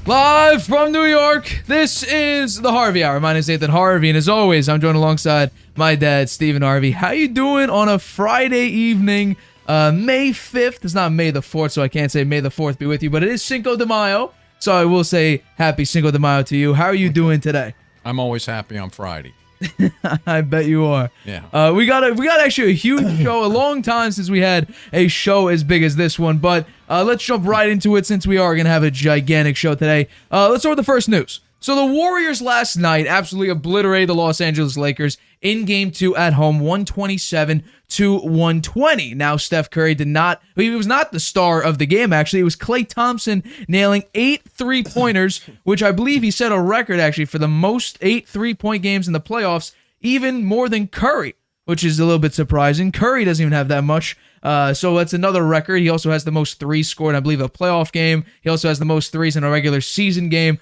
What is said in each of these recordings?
Live from New York, this is the Harvey Hour. My name is Nathan Harvey, and as always, I'm joined alongside my dad, Stephen Harvey. How you doing on a Friday evening, May 5th? It's not May the 4th, so I can't say May the 4th be with you, but it is Cinco de Mayo, so I will say Happy Cinco de Mayo to you. How are you doing today? I'm always happy on Friday. I bet you are. Yeah. We got actually a huge show. A long time since we had a show as big as this one, but let's jump right into it since we are going to have a gigantic show today. Let's start with the first news. So the Warriors last night absolutely obliterated the Los Angeles Lakers in Game 2 at home, 127-120. Now, Steph Curry he was not the star of the game, actually. It was Klay Thompson nailing 8 3-pointers, which I believe he set a record, actually, for the most 8 3-point games in the playoffs, even more than Curry, which is a little bit surprising. Curry doesn't even have that much, so that's another record. He also has the most threes scored in, I believe, a playoff game. He also has the most threes in a regular season game.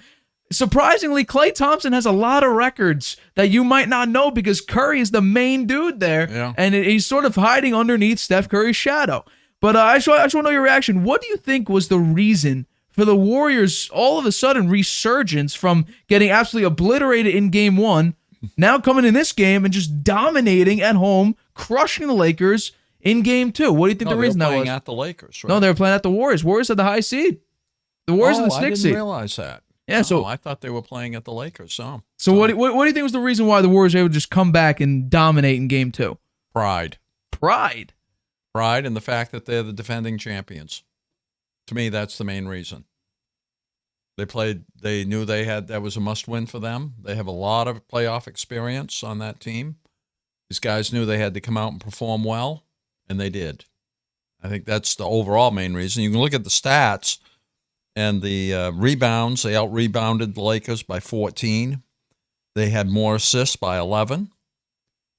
Surprisingly, Klay Thompson has a lot of records that you might not know because Curry is the main dude there, and he's sort of hiding underneath Steph Curry's shadow. But I just want to know your reaction. What do you think was the reason for the Warriors' all of a sudden resurgence from getting absolutely obliterated in Game 1, now coming in this game and just dominating at home, crushing the Lakers in Game 2? What do you think the reason that was? They were playing at the Lakers, right? No, they were playing at the Warriors. Warriors had the high seed. The Warriors are the 6th seed. I didn't realize that. Yeah, so I thought they were playing at the Lakers. So what do you think was the reason why the Warriors were able to just come back and dominate in Game 2? Pride, and the fact that they're the defending champions. To me, that's the main reason. They knew that was a must-win for them. They have a lot of playoff experience on that team. These guys knew they had to come out and perform well, and they did. I think that's the overall main reason. You can look at the stats. And the rebounds, they out-rebounded the Lakers by 14. They had more assists by 11.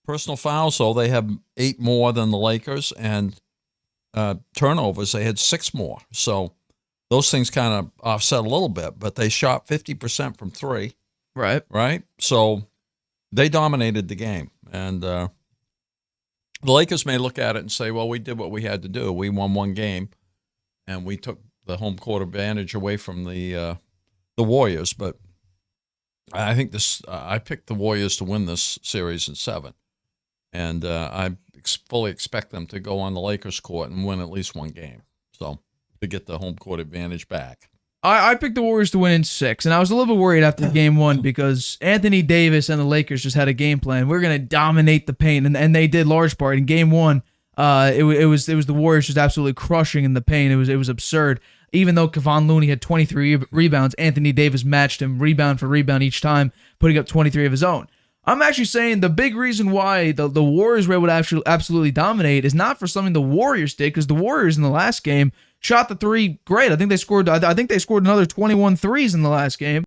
Personal fouls, though, they have 8 more than the Lakers. And turnovers, they had 6 more. So those things kind of offset a little bit. But they shot 50% from 3. Right? So they dominated the game. And the Lakers may look at it and say, well, we did what we had to do. We won one game, and we took the home court advantage away from the Warriors, but I think I picked the Warriors to win this series in 7, and I fully expect them to go on the Lakers court and win at least one game, so to get the home court advantage back. I picked the Warriors to win in 6, and I was a little bit worried after Game 1 because Anthony Davis and the Lakers just had a game plan. We're going to dominate the paint, and they did large part. In Game 1, it was the Warriors just absolutely crushing in the paint. It was absurd. Even though Kevon Looney had 23 rebounds, Anthony Davis matched him rebound for rebound each time, putting up 23 of his own. I'm actually saying the big reason why the Warriors were able to actually absolutely dominate is not for something the Warriors did, because the Warriors in the last game shot the 3 great. I think they scored another 21 threes in the last game.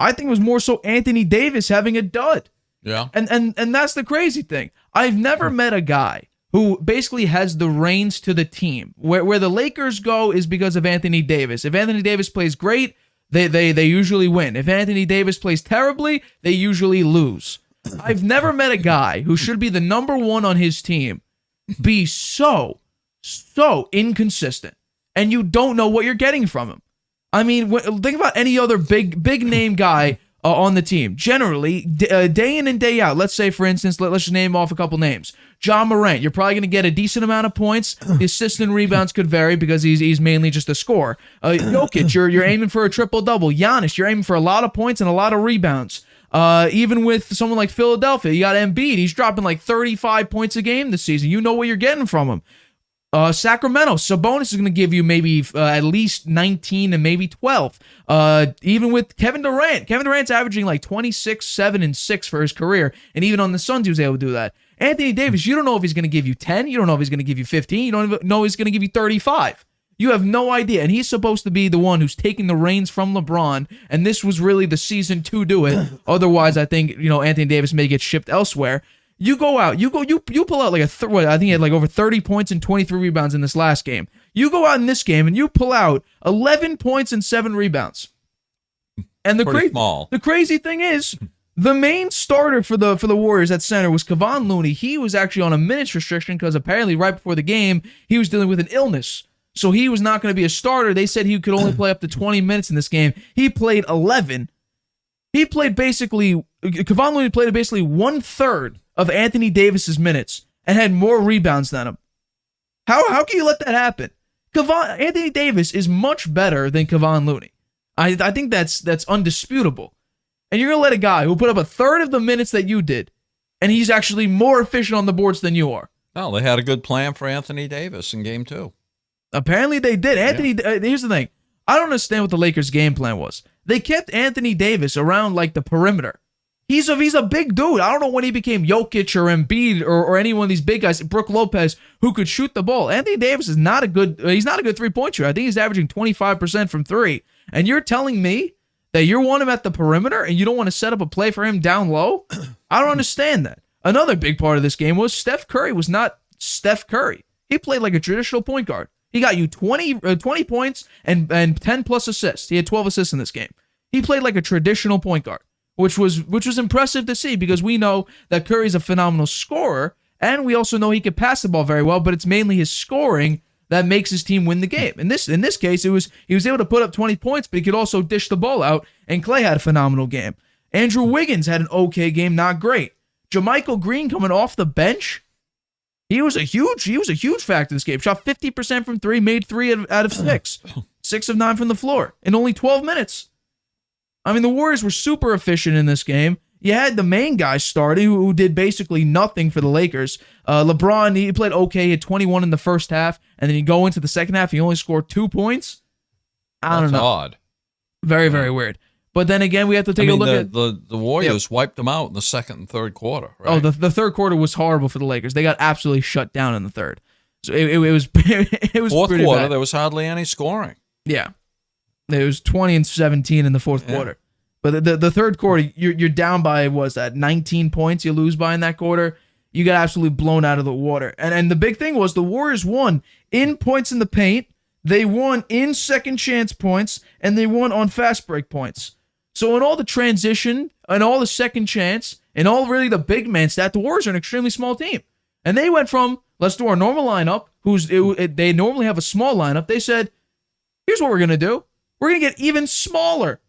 I think it was more so Anthony Davis having a dud. Yeah. And that's the crazy thing. I've never met a guy who basically has the reins to the team. Where the Lakers go is because of Anthony Davis. If Anthony Davis plays great, they usually win. If Anthony Davis plays terribly, they usually lose. I've never met a guy who should be the number 1 on his team be so inconsistent, and you don't know what you're getting from him. I mean, think about any other big name guy on the team. Generally, day in and day out, let's say, for instance, let's just name off a couple names. John Morant, you're probably going to get a decent amount of points. The assists and rebounds could vary because he's mainly just a scorer. Jokic, you're aiming for a triple-double. Giannis, you're aiming for a lot of points and a lot of rebounds. Even with someone like Philadelphia, you got Embiid. He's dropping like 35 points a game this season. You know what you're getting from him. Sacramento, Sabonis is going to give you maybe at least 19 and maybe 12. Even with Kevin Durant's averaging like 26, 7, and 6 for his career. And even on the Suns, he was able to do that. Anthony Davis, you don't know if he's going to give you 10. You don't know if he's going to give you 15. You don't even know if he's going to give you 35. You have no idea. And he's supposed to be the one who's taking the reins from LeBron. And this was really the season to do it. Otherwise, I think, Anthony Davis may get shipped elsewhere. You go out, you pull out like I think he had like over 30 points and 23 rebounds in this last game. You go out in this game and you pull out 11 points and 7 rebounds. And the crazy thing is, the main starter for the Warriors at center was Kevon Looney. He was actually on a minutes restriction because apparently right before the game, he was dealing with an illness. so he was not going to be a starter. They said he could only play up to 20 minutes in this game. He played 11. He played basically, Kevon Looney played basically 1/3 of Anthony Davis's minutes and had more rebounds than him. How can you let that happen? Anthony Davis is much better than Kevon Looney. I think that's undisputable. And you're going to let a guy who put up 1/3 of the minutes that you did, and he's actually more efficient on the boards than you are. No, they had a good plan for Anthony Davis in game 2. Apparently they did. Here's the thing. I don't understand what the Lakers' game plan was. They kept Anthony Davis around like the perimeter. He's a big dude. I don't know when he became Jokic or Embiid or any one of these big guys, Brook Lopez, who could shoot the ball. Anthony Davis is not a good 3-point shooter. I think he's averaging 25% from 3. And you're telling me that you want him at the perimeter and you don't want to set up a play for him down low? I don't understand that. Another big part of this game was Steph Curry was not Steph Curry. He played like a traditional point guard. He got you 20 points and 10 plus assists. He had 12 assists in this game. He played like a traditional point guard, which was impressive to see because we know that Curry's a phenomenal scorer, and we also know he could pass the ball very well, but it's mainly his scoring that makes his team win the game. In this case, he was able to put up 20 points, but he could also dish the ball out, and Klay had a phenomenal game. Andrew Wiggins had an okay game, not great. JaMychal Green coming off the bench, he was a huge factor in this game. Shot 50% from 3, made 3 out of 6. 6 of 9 from the floor in only 12 minutes. I mean, the Warriors were super efficient in this game. You had the main guy starting who did basically nothing for the Lakers. LeBron, he played okay. He had 21 in the first half, and then you go into the second half, he only scored 2 points. I don't know. That's odd. Very, very weird. But then again, we have to take a look at the Warriors wiped them out in the second and third quarter. Right? Oh, the third quarter was horrible for the Lakers. They got absolutely shut down in the third. So it was it was fourth pretty quarter. bad. There was hardly any scoring. Yeah, it was 20-17 in the fourth quarter. But the third quarter, you're down by 19 points. You lose by in that quarter. You got absolutely blown out of the water. And the big thing was the Warriors won in points in the paint. They won in second chance points, and they won on fast break points. So in all the transition, and all the second chance, and all really the big man stat, the Warriors are an extremely small team. And they went from, let's do our normal lineup, they normally have a small lineup. They said, here's what we're going to do. We're going to get even smaller.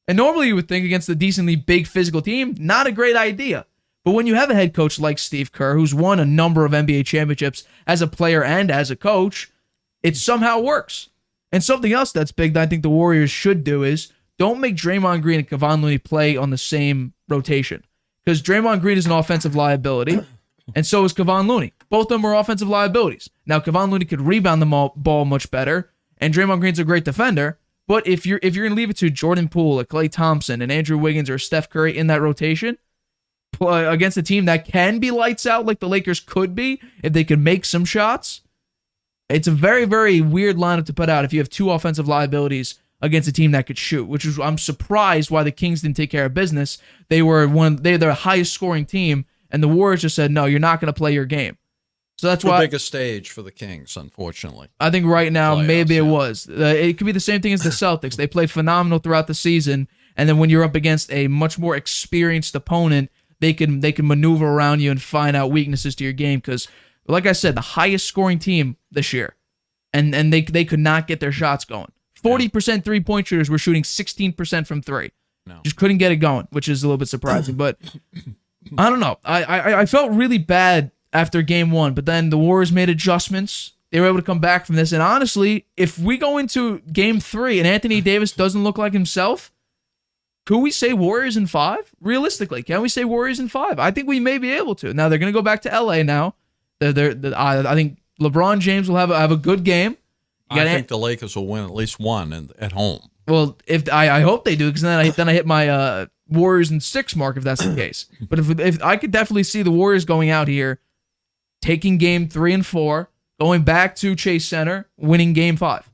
And normally you would think against a decently big physical team, not a great idea. But when you have a head coach like Steve Kerr, who's won a number of NBA championships as a player and as a coach, it somehow works. And something else that's big that I think the Warriors should do is don't make Draymond Green and Kevon Looney play on the same rotation. Because Draymond Green is an offensive liability, and so is Kevon Looney. Both of them are offensive liabilities. Now, Kevon Looney could rebound the ball much better, and Draymond Green's a great defender, but if you're going to leave it to Jordan Poole, or Klay Thompson, and Andrew Wiggins, or Steph Curry in that rotation, against a team that can be lights out like the Lakers could be, if they could make some shots, it's a very, very weird lineup to put out if you have two offensive liabilities against a team that could shoot, which is, I'm surprised why the Kings didn't take care of business. They're the highest scoring team, and the Warriors just said, no, you're not going to play your game. So that's why. Too big a stage for the Kings, unfortunately. I think right now, Playoffs, maybe it was. It could be the same thing as the Celtics. They played phenomenal throughout the season, and then when you're up against a much more experienced opponent, they can maneuver around you and find out weaknesses to your game. Because, like I said, the highest scoring team this year, and they could not get their shots going. 40% 3-point shooters were shooting 16% from 3. No. Just couldn't get it going, which is a little bit surprising. But I don't know. I felt really bad after game 1, but then the Warriors made adjustments. They were able to come back from this. And honestly, if we go into game 3 and Anthony Davis doesn't look like himself, could we say Warriors in 5? Realistically, can we say Warriors in 5? I think we may be able to. Now, they're going to go back to LA now. I think LeBron James will have a good game. I think the Lakers will win at least one at home. Well, if I hope they do, because then I hit my Warriors in 6 mark if that's the case. But if I could definitely see the Warriors going out here, taking game 3 and 4, going back to Chase Center, winning game 5.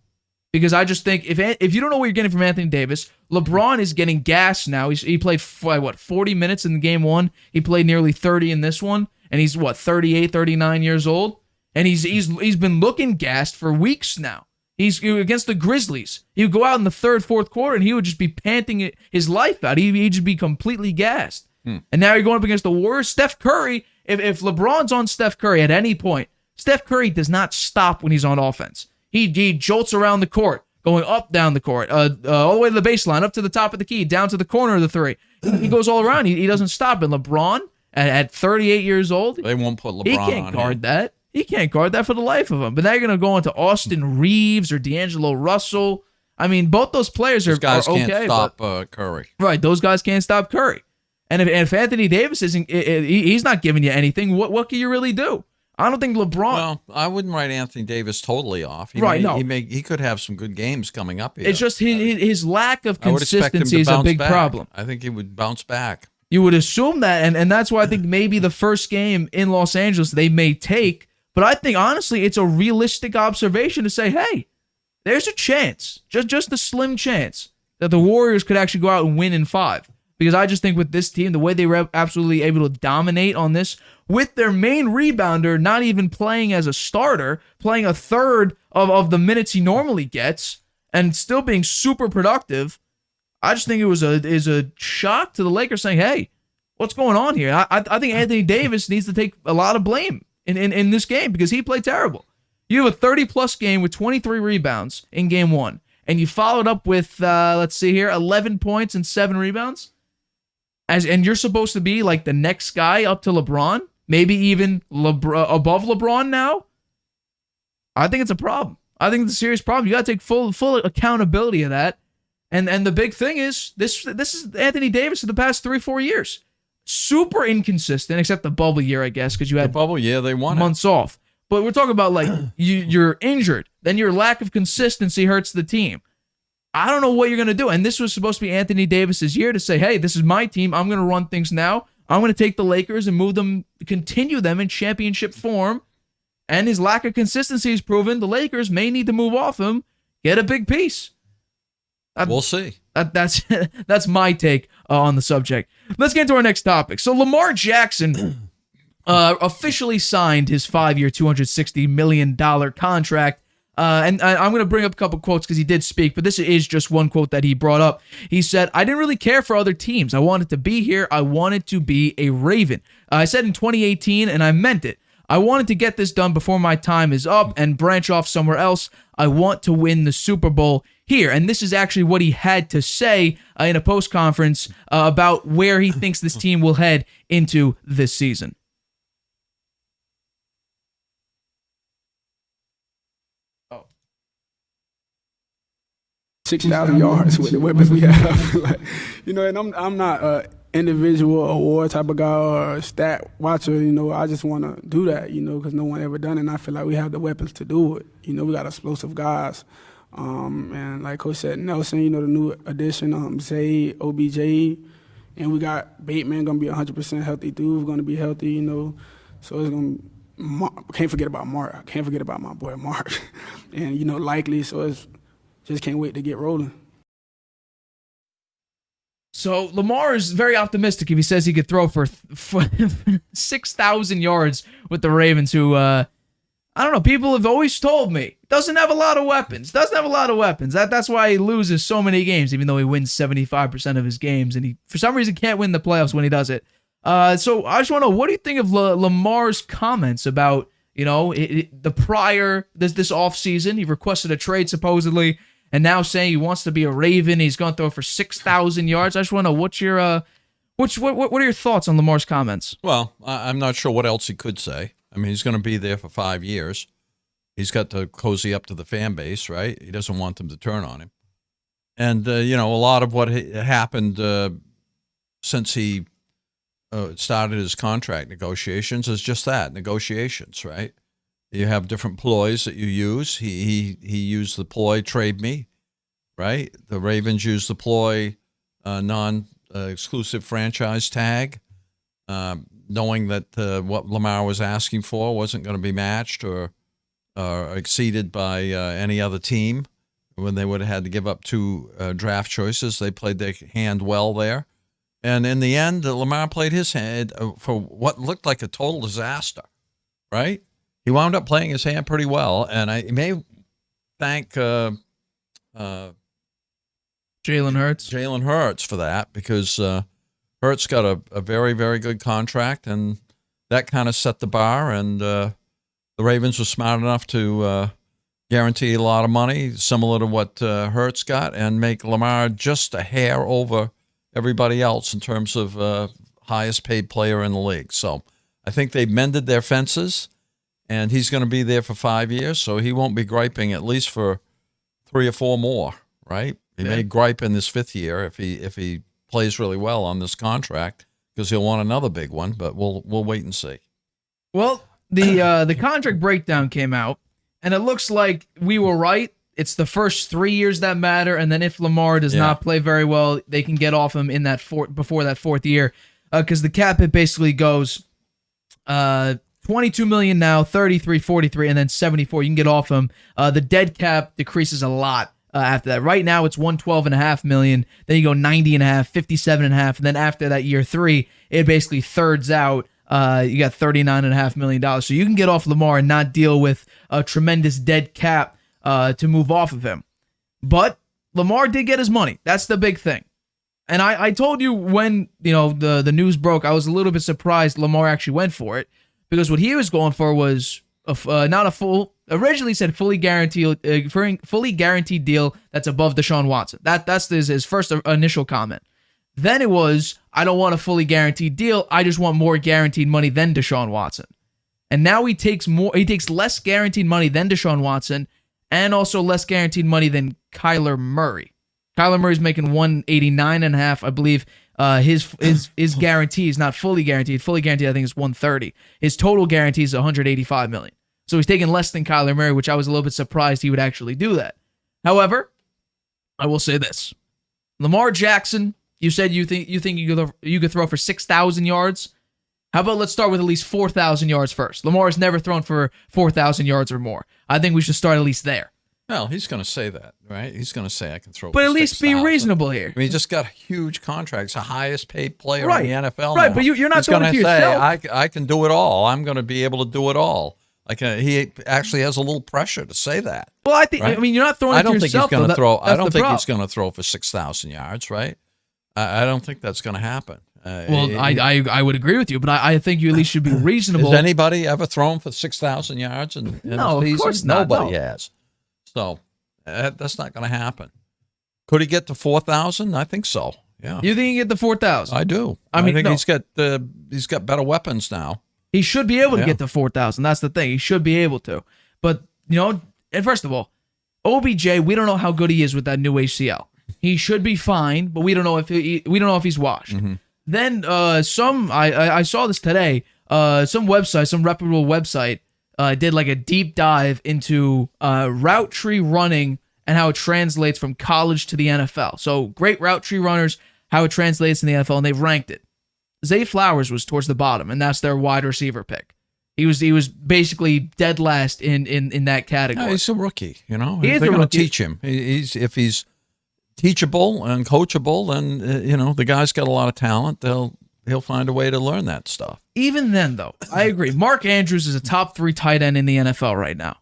Because I just think if you don't know what you're getting from Anthony Davis, LeBron is getting gassed now. He played 40 minutes in game 1. He played nearly 30 in this one, and he's 38, 39 years old. And he's been looking gassed for weeks now. He's against the Grizzlies. He would go out in the 3rd, 4th quarter, and he would just be panting his life out. He'd just be completely gassed. And now you're going up against the Warriors. Steph Curry, if LeBron's on Steph Curry at any point, Steph Curry does not stop when he's on offense. He jolts around the court, going up, down the court, all the way to the baseline, up to the top of the key, down to the corner of the three. He goes all around. He doesn't stop. And LeBron, at 38 years old, They won't put LeBron he on can't guard him. that. He can't guard that for the life of him. But now you're going to go into Austin Reeves or D'Angelo Russell. I mean, both those players are Those guys okay. can't stop Curry. Right, those guys can't stop Curry. And if Anthony Davis isn't, he's not giving you anything. What can you really do? I don't think LeBron. Well, I wouldn't write Anthony Davis totally off. He could have some good games coming up here. It's just his lack of I would expect him consistency to is a bounce big back. problem. I think he would bounce back. You would assume that, and that's why I think maybe the first game in Los Angeles they may take. But I think, honestly, it's a realistic observation to say, hey, there's a chance, just a slim chance, that the Warriors could actually go out and win in 5. Because I just think with this team, the way they were absolutely able to dominate on this, with their main rebounder not even playing as a starter, playing a third of the minutes he normally gets, and still being super productive, I just think it was a shock to the Lakers saying, hey, what's going on here? I think Anthony Davis needs to take a lot of blame in this game because he played terrible. You have a 30-plus game with 23 rebounds in game 1, and you followed up with, 11 points and 7 rebounds? And you're supposed to be like the next guy up to LeBron, maybe even above LeBron now. I think it's a problem. I think it's a serious problem. You got to take full accountability of that. And the big thing is this is Anthony Davis in the past 3-4 years. Super inconsistent, except the bubble year, I guess, because you had The bubble year they won months off. But we're talking about like you're injured, then your lack of consistency hurts the team. I don't know what you're going to do. And this was supposed to be Anthony Davis's year to say, hey, this is my team. I'm going to run things now. I'm going to take the Lakers and continue them in championship form. And his lack of consistency has proven the Lakers may need to move off him, get a big piece. We'll see. That's my take on the subject. Let's get into our next topic. So Lamar Jackson officially signed his 5-year, $260 million contract. And I'm going to bring up a couple quotes because he did speak, but this is just one quote that he brought up. He said, I didn't really care for other teams. I wanted to be here. I wanted to be a Raven. I said in 2018, and I meant it. I wanted to get this done before my time is up and branch off somewhere else. I want to win the Super Bowl here. And this is actually what he had to say in a post conference about where he thinks this team will head into this season. 6,000 yards with the weapons we have. And I'm not a individual award type of guy or a stat watcher. I just want to do that, because no one ever done it, and I feel like we have the weapons to do it. We got explosive guys. And like Coach said, Nelson, the new addition, Zay, OBJ, and we got Bateman going to be 100% healthy. Dude going to be healthy, So it's going to can't forget about Mark. I can't forget about my boy Mark. And, likely, so it's just can't wait to get rolling. So Lamar is very optimistic if he says he could throw for 6,000 yards with the Ravens, who, I don't know, people have always told me, doesn't have a lot of weapons. That's why he loses so many games, even though he wins 75% of his games, and he, for some reason, can't win the playoffs when he does it. So I just want to know, what do you think of Lamar's comments about, the prior, this offseason? He requested a trade, supposedly, and now saying he wants to be a Raven. He's going to throw for 6,000 yards. I just want to know, what are your thoughts on Lamar's comments? Well, I'm not sure what else he could say. I mean, he's going to be there for 5 years. He's got to cozy up to the fan base, right? He doesn't want them to turn on him. And, a lot of what happened since he started his contract negotiations is just that, negotiations, right? You have different ploys that you use. He used the ploy, trade me, right? The Ravens used the ploy, non-exclusive franchise tag, knowing that what Lamar was asking for wasn't going to be matched or exceeded by any other team. When they would have had to give up 2 draft choices, they played their hand well there. And in the end, Lamar played his hand for what looked like a total disaster, right? He wound up playing his hand pretty well, and I may thank Jalen Hurts for that, because Hurts got a very, very good contract, and that kind of set the bar, and the Ravens were smart enough to guarantee a lot of money, similar to what Hurts got, and make Lamar just a hair over everybody else in terms of highest paid player in the league. So I think they've mended their fences, and he's going to be there for 5 years, so he won't be griping at least for 3 or 4 more, right? He may gripe in this 5th year if he plays really well on this contract, because he'll want another big one, but we'll wait and see. Well, the contract breakdown came out, and it looks like we were right. It's the first 3 years that matter, and then if Lamar does not play very well, they can get off him in that before that 4th year, because the cap hit basically goes $22 million now, 33, 43, and then 74. You can get off him. The dead cap decreases a lot after that. Right now, it's $112.5 million. Then you go 90.5, 57.5, and then after that year 3, it basically thirds out. You got $39.5 million. So you can get off Lamar and not deal with a tremendous dead cap to move off of him. But Lamar did get his money. That's the big thing. And I told you when the news broke, I was a little bit surprised Lamar actually went for it, because what he was going for was not a full. Originally said fully guaranteed deal that's above Deshaun Watson. That's his first initial comment. Then it was, I don't want a fully guaranteed deal. I just want more guaranteed money than Deshaun Watson. And now he takes less guaranteed money than Deshaun Watson, and also less guaranteed money than Kyler Murray. Kyler Murray's making $189.5, I believe. His guarantee is not fully guaranteed. Fully guaranteed, I think, is $130. His total guarantee is $185 million. So he's taking less than Kyler Murray, which I was a little bit surprised he would actually do that. However, I will say this: Lamar Jackson, you said you think you could throw for 6,000 yards. How about let's start with at least 4,000 yards first? Lamar has never thrown for 4,000 yards or more. I think we should start at least there. Well, he's going to say that, right? He's going to say I can throw. But for at least 6,000. be reasonable here. I mean, he just got huge contracts, the highest paid player Right. in the NFL. Right, now. but you're not He's doing it gonna to say, yourself. I can do it all. I'm going to be able to do it all. He actually has a little pressure to say that. Well, I think. Right? I mean, you're not throwing it to yourself. I don't think he's going to throw. I don't think problem. he's going to throw for 6,000 yards, right? I don't think that's going to happen. Well, I would agree with you, but I think you at least should be reasonable. Has anybody ever thrown for 6,000 yards in No, a season? of course not. Nobody No. has. So that's not going to happen. Could he get to 4,000? I think so. Yeah, You think he can get the 4,000? I do. I mean, think no. he's got better weapons now. He should be able to Yeah. get to 4,000. That's the thing. He should be able to. But, and first of all, OBJ, we don't know how good he is with that new ACL. He should be fine, but we don't know if he's washed. Mm-hmm. Then I saw this today. Some reputable website did like a deep dive into route tree running and how it translates from college to the NFL. So great route tree runners, how it translates in the NFL, and they've ranked it. Zay Flowers was towards the bottom, and that's their wide receiver pick. He was basically dead last in that category. Yeah, he's a rookie, He is They're a going to rookie. teach him. If he's teachable and coachable, then the guy's got a lot of talent. He'll find a way to learn that stuff. Even then, though, I agree. Mark Andrews is a top 3 tight end in the NFL right now.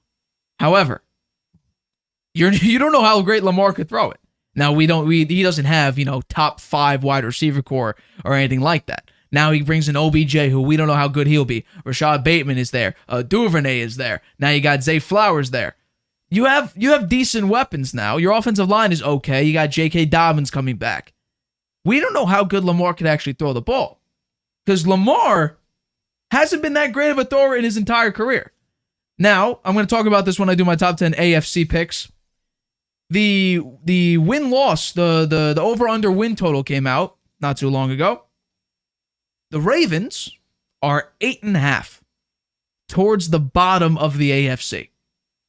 However, you don't know how great Lamar could throw it. Now he doesn't have top 5 wide receiver core or anything like that. Now he brings in OBJ, who we don't know how good he'll be. Rashad Bateman is there. Duvernay is there. Now you got Zay Flowers there. You have decent weapons now. Your offensive line is okay. You got J.K. Dobbins coming back. We don't know how good Lamar could actually throw the ball, because Lamar hasn't been that great of a thrower in his entire career. Now, I'm going to talk about this when I do my top 10 AFC picks. The win-loss, the over-under win total came out not too long ago. The Ravens are 8.5 towards the bottom of the AFC.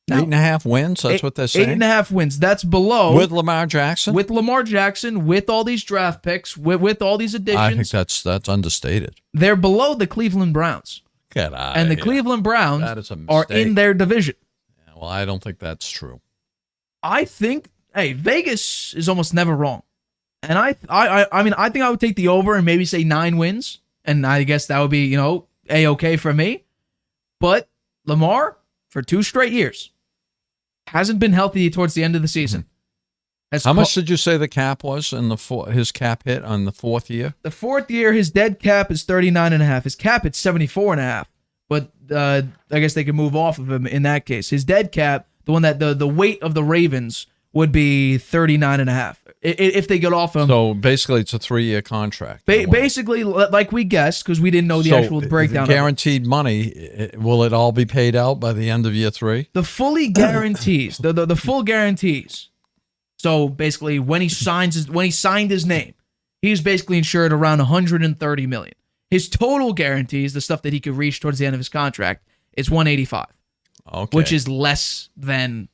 Now, 8.5 wins. That's what they're saying. 8.5 wins. That's below With Lamar Jackson. with Lamar Jackson, with all these draft picks, with all these additions. I think that's understated. They're below the Cleveland Browns, Get out. and the here. Cleveland Browns That is a are mistake. in their division. Yeah, well, I don't think that's true. I think, Vegas is almost never wrong. And I think I would take the over and maybe say 9 wins. And I guess that would be, A-okay for me. But Lamar, for 2 straight years, hasn't been healthy towards the end of the season. How much did you say the cap was in his cap hit on the 4th year? The 4th year, his dead cap is 39.5. His cap is 74.5. But I guess they can move off of him in that case. His dead cap the one that the weight of the Ravens would be 39.5 if they get off him. So basically, it's a 3-year contract. Basically, like we guessed, because we didn't know the actual breakdown. The guaranteed money, will it all be paid out by the end of year 3? The fully guarantees, the full guarantees. So basically, when he signed his name, he's basically insured around $130 million. His total guarantees, the stuff that he could reach towards the end of his contract, is $185, which is less than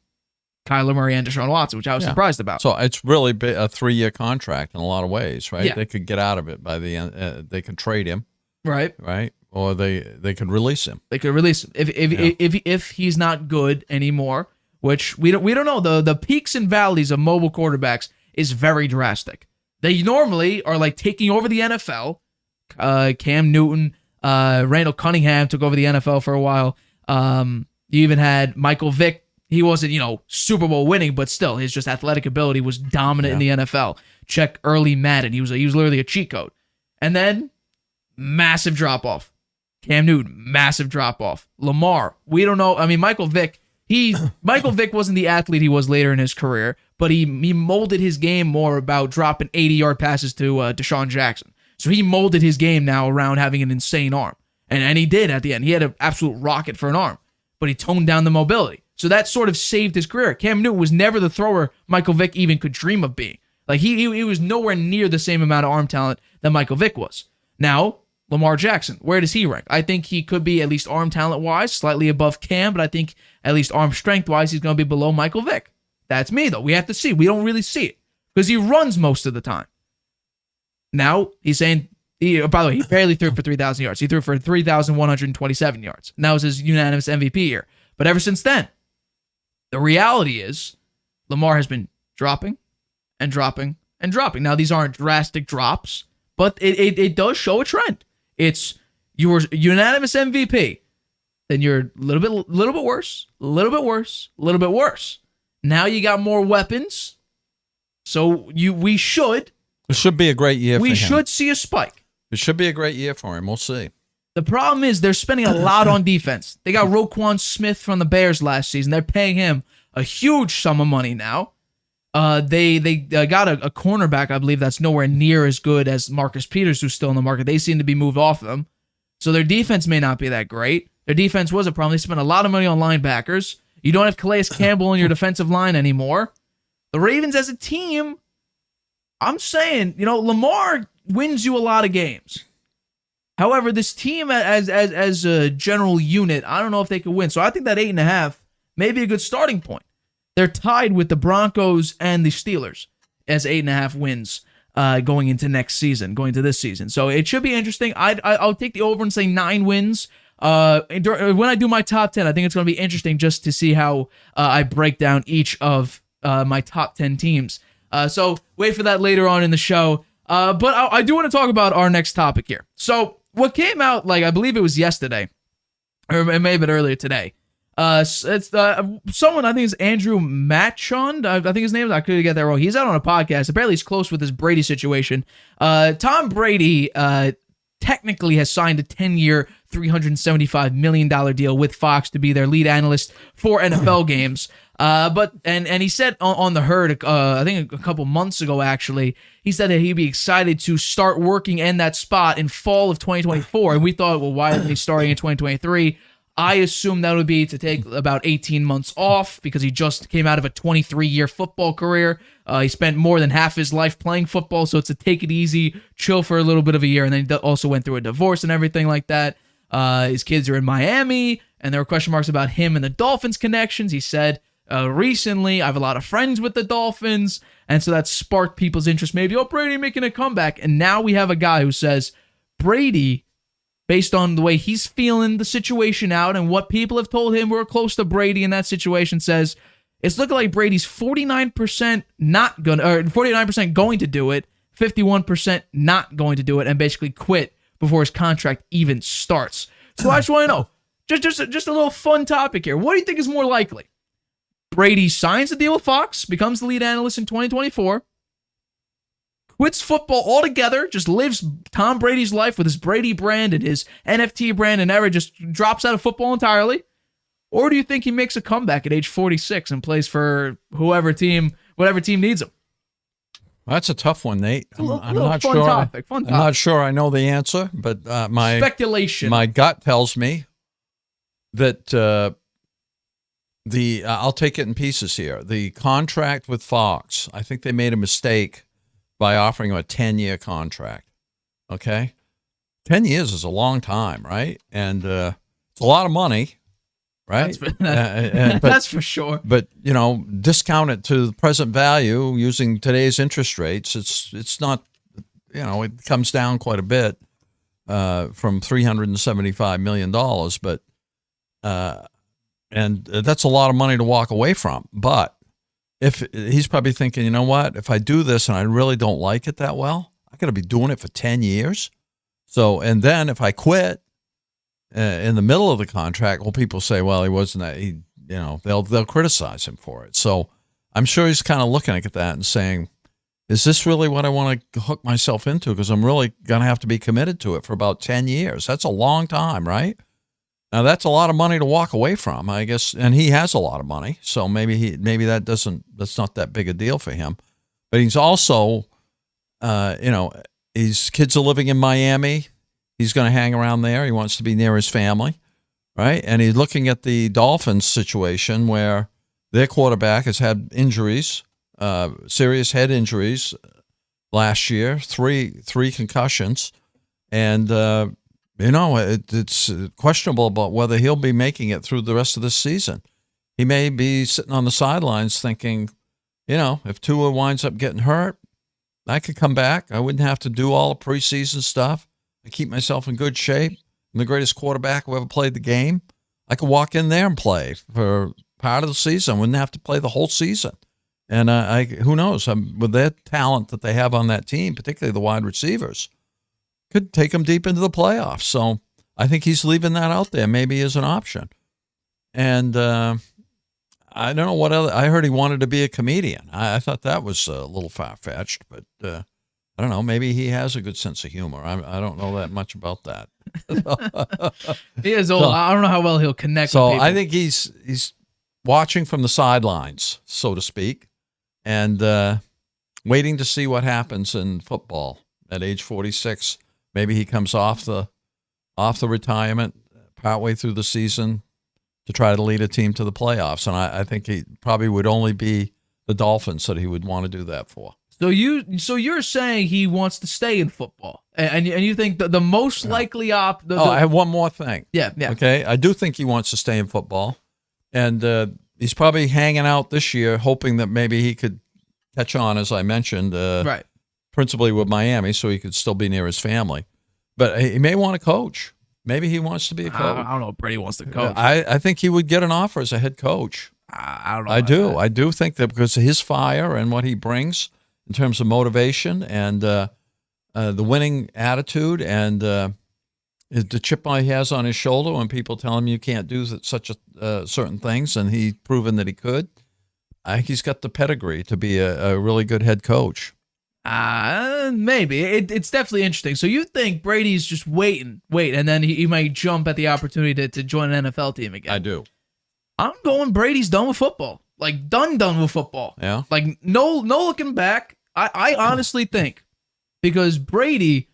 Kyler Murray and Deshaun Watson, which I was surprised about. So it's really a 3-year contract in a lot of ways, right? Yeah. They could get out of it by the end. They could trade him, right? Or they could release him. They could release him if he's not good anymore, which we don't know. The peaks and valleys of mobile quarterbacks is very drastic. They normally are like taking over the NFL. Cam Newton, Randall Cunningham took over the NFL for a while. You even had Michael Vick. He wasn't, Super Bowl winning, but still, his just athletic ability was dominant in the NFL. Check early Madden. He was literally a cheat code. And then, massive drop-off. Cam Newton, massive drop-off. Lamar, we don't know. I mean, Michael Vick wasn't the athlete he was later in his career, but he molded his game more about dropping 80-yard passes to Deshaun Jackson. So he molded his game now around having an insane arm. And he did at the end. He had an absolute rocket for an arm, but he toned down the mobility. So that sort of saved his career. Cam Newton was never the thrower Michael Vick even could dream of being. Like he was nowhere near the same amount of arm talent that Michael Vick was. Now, Lamar Jackson, where does he rank? I think he could be at least arm talent-wise, slightly above Cam, but I think at least arm strength-wise, he's going to be below Michael Vick. That's me, though. We have to see. We don't really see it because he runs most of the time. Now, he's saying, by the way, he barely threw for 3,000 yards. He threw for 3,127 yards. And that was his unanimous MVP year. But ever since then, the reality is Lamar has been dropping and dropping and dropping. Now, these aren't drastic drops, but it does show a trend. It's you were unanimous MVP, then you're a little bit worse, a little bit worse, a little bit worse. Now you got more weapons, so we should. It should be a great year for him. We should see a spike. It should be a great year for him. We'll see. The problem is they're spending a lot on defense. They got Roquan Smith from the Bears last season. They're paying him a huge sum of money now. They got a cornerback, I believe, that's nowhere near as good as Marcus Peters, who's still in the market. They seem to be moved off of him. So their defense may not be that great. Their defense was a problem. They spent a lot of money on linebackers. You don't have Calais Campbell in your defensive line anymore. The Ravens as a team, I'm saying, Lamar wins you a lot of games. However, this team as a general unit, I don't know if they could win. So I think that 8.5 may be a good starting point. They're tied with the Broncos and the Steelers as 8.5 wins going into this season. So it should be interesting. I'll take the over and say 9 wins. When I do my top 10, I think it's going to be interesting just to see how I break down each of my top 10 teams. So wait for that later on in the show. But I do want to talk about our next topic here. So what came out, I believe it was yesterday, or it may have been earlier today. It's someone, I think it's Andrew Matchon. I think his name is, I could get that wrong. He's out on a podcast. Apparently he's close with his Brady situation. Tom Brady technically has signed a 10-year, $375 million deal with Fox to be their lead analyst for NFL games. But he said on the herd, I think a couple months ago, actually, he said that he'd be excited to start working in that spot in fall of 2024. And we thought, well, why isn't he starting in 2023? I assume that would be to take about 18 months off because he just came out of a 23-year football career. He spent more than half his life playing football, so it's a take it easy, chill for a little bit of a year. And then he also went through a divorce and everything like that. His kids are in Miami, and there were question marks about him and the Dolphins connections. He said, recently, I have a lot of friends with the Dolphins, and so that sparked people's interest. Maybe, Brady making a comeback. And now we have a guy who says, Brady, based on the way he's feeling the situation out and what people have told him who are close to Brady in that situation, says it's looking like Brady's 49% not going, or 49% going to do it, 51% not going to do it, and basically quit before his contract even starts. So I just want to know, just a little fun topic here. What do you think is more likely? Brady signs the deal with Fox, becomes the lead analyst in 2024, quits football altogether, just lives Tom Brady's life with his Brady brand and his NFT brand and just drops out of football entirely? Or do you think he makes a comeback at age 46 and plays for whatever team needs him? That's a tough one, Nate. I'm not sure. Fun topic. I'm not sure I know the answer, but my speculation. My gut tells me that I'll take it in pieces here. The contract with Fox, I think they made a mistake by offering him a 10-year contract. Okay, 10 years is a long time, right? And it's a lot of money. Right, that's for sure. But discount it to the present value using today's interest rates. It's not, it comes down quite a bit from $375 million. But and that's a lot of money to walk away from. But if he's probably thinking, you know what, if I do this and I really don't like it that well, I got to be doing it for 10 years. So, and then if I quit. In the middle of the contract, well, people say, well, he wasn't that, they'll criticize him for it. So I'm sure he's kind of looking at that and saying, is this really what I want to hook myself into? Because I'm really going to have to be committed to it for about 10 years. That's a long time, right? Now, that's a lot of money to walk away from, I guess. And he has a lot of money. So maybe that's not that big a deal for him. But he's also, his kids are living in Miami. He's going to hang around there. He wants to be near his family, right? And he's looking at the Dolphins situation where their quarterback has had injuries, serious head injuries last year, three concussions. And, it's questionable about whether he'll be making it through the rest of the season. He may be sitting on the sidelines thinking, if Tua winds up getting hurt, I could come back. I wouldn't have to do all the preseason stuff. I keep myself in good shape. I'm the greatest quarterback who ever played the game. I could walk in there and play for part of the season. I wouldn't have to play the whole season. And who knows? With their talent that they have on that team, particularly the wide receivers, could take them deep into the playoffs. So I think he's leaving that out there maybe as an option. And I don't know what other. I heard he wanted to be a comedian. I thought that was a little far-fetched, but I don't know. Maybe he has a good sense of humor. I don't know that much about that. He is old. I don't know how well he'll connect. So with people. I think he's watching from the sidelines, so to speak, and waiting to see what happens in football at age 46. Maybe he comes off the retirement partway through the season to try to lead a team to the playoffs. And I think he probably would only be the Dolphins that he would want to do that for. So you're saying he wants to stay in football, and you think the most likely I have one more thing. Yeah. Okay, I do think he wants to stay in football, and he's probably hanging out this year, hoping that maybe he could catch on, as I mentioned, right. Principally with Miami, so he could still be near his family. But he may want to coach. Maybe he wants to be a coach. I don't know if Brady wants to coach. I think he would get an offer as a head coach. I don't know. I do think that because of his fire and what he brings in terms of motivation and the winning attitude and the chip he has on his shoulder when people tell him you can't do such certain things, and he's proven that he could. I think he's got the pedigree to be a really good head coach. Maybe. It's definitely interesting. So you think Brady's just wait, and then he might jump at the opportunity to join an NFL team again? I do. I'm going Brady's done with football. Like, done with football. Yeah. Like, no looking back. I honestly think because Brady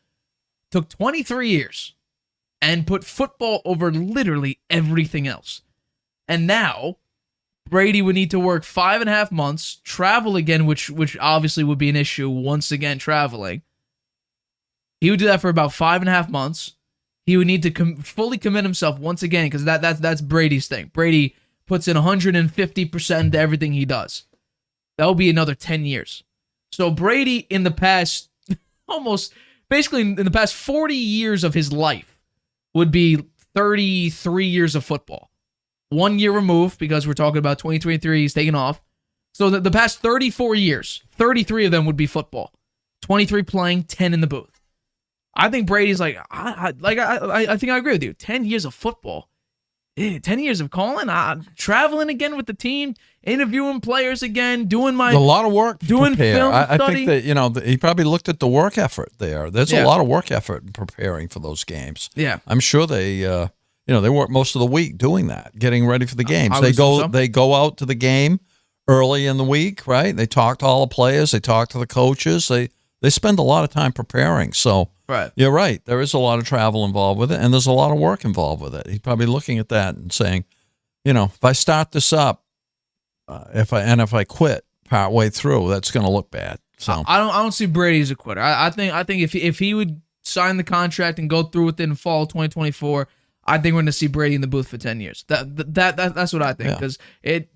took 23 years and put football over literally everything else. And now Brady would need to work 5.5 months, travel again, which obviously would be an issue once again traveling. He would do that for about 5.5 months. He would need to fully commit himself once again because that's Brady's thing. Brady puts in 150% into everything he does. That will be another 10 years. So Brady in the past, basically in the past 40 years of his life would be 33 years of football. 1 year removed because we're talking about 2023, he's taking off. So the past 34 years, 33 of them would be football. 23 playing, 10 in the booth. I think Brady's I think I agree with you. 10 years of football. 10 years of calling, traveling again with the team, interviewing players again, doing a lot of work. Doing film I study. think that he probably looked at the work effort there. There's a lot of work effort in preparing for those games. Yeah, I'm sure they. they work most of the week doing that, getting ready for the games. I would assume so. They go out to the game early in the week, right? They talk to all the players. They talk to the coaches. They spend a lot of time preparing. So Right. you're right. There is a lot of travel involved with it, and there's a lot of work involved with it. He's probably looking at that and saying, if I start this up, if I quit partway through, that's going to look bad. So I don't see Brady as a quitter. I think if he would sign the contract and go through with it in fall 2024, I think we're going to see Brady in the booth for 10 years. That's what I think, because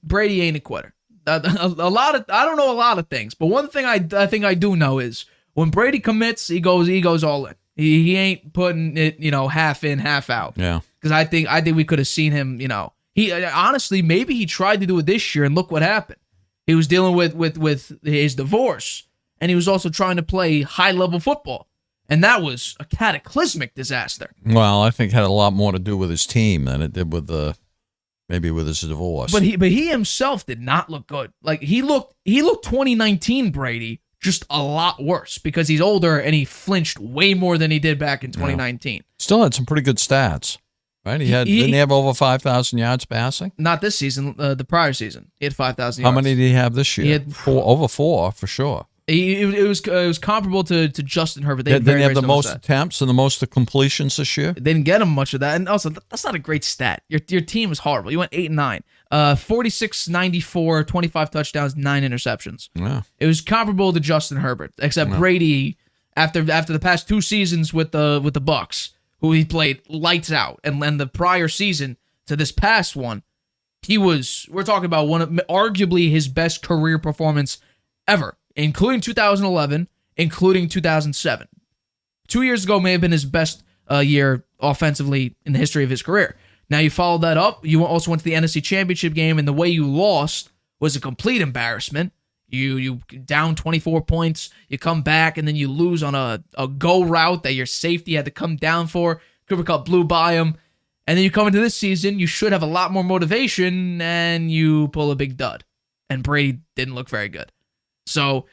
Brady ain't a quitter. I don't know a lot of things, but one thing I think I do know is when Brady commits, he goes all in. He ain't putting it, half in, half out. Yeah. Because I think we could have seen him, he honestly, maybe he tried to do it this year and look what happened. He was dealing with his divorce, and he was also trying to play high-level football. And that was a cataclysmic disaster. Well, I think it had a lot more to do with his team than it did with maybe with his divorce. But he himself did not look good. Like he looked 2019 Brady just a lot worse because he's older and he flinched way more than he did back in 2019. Still had some pretty good stats, right? Didn't he have over 5,000 yards passing? Not this season, the prior season. He had 5,000 How yards. many did he have this year? He had over 4 for sure. It was comparable to Justin Herbert. Didn't he have the most attempts and the most completions this year? They didn't get him much of that, and also that's not a great stat. Your team was horrible. You went 8-9, 46-94, 25 touchdowns, 9 interceptions. Yeah, it was comparable to Justin Herbert, except Brady after the past 2 seasons with the Bucks, who he played lights out, and then the prior season to this past one, we're talking about one of arguably his best career performance ever. Including 2011, including 2007. 2 years ago may have been his best year offensively in the history of his career. Now you followed that up. You also went to the NFC Championship game, and the way you lost was a complete embarrassment. You down 24 points, you come back, and then you lose on a go route that your safety had to come down for. Cooper Kupp blew by him. And then you come into this season, you should have a lot more motivation, and you pull a big dud. And Brady didn't look very good. So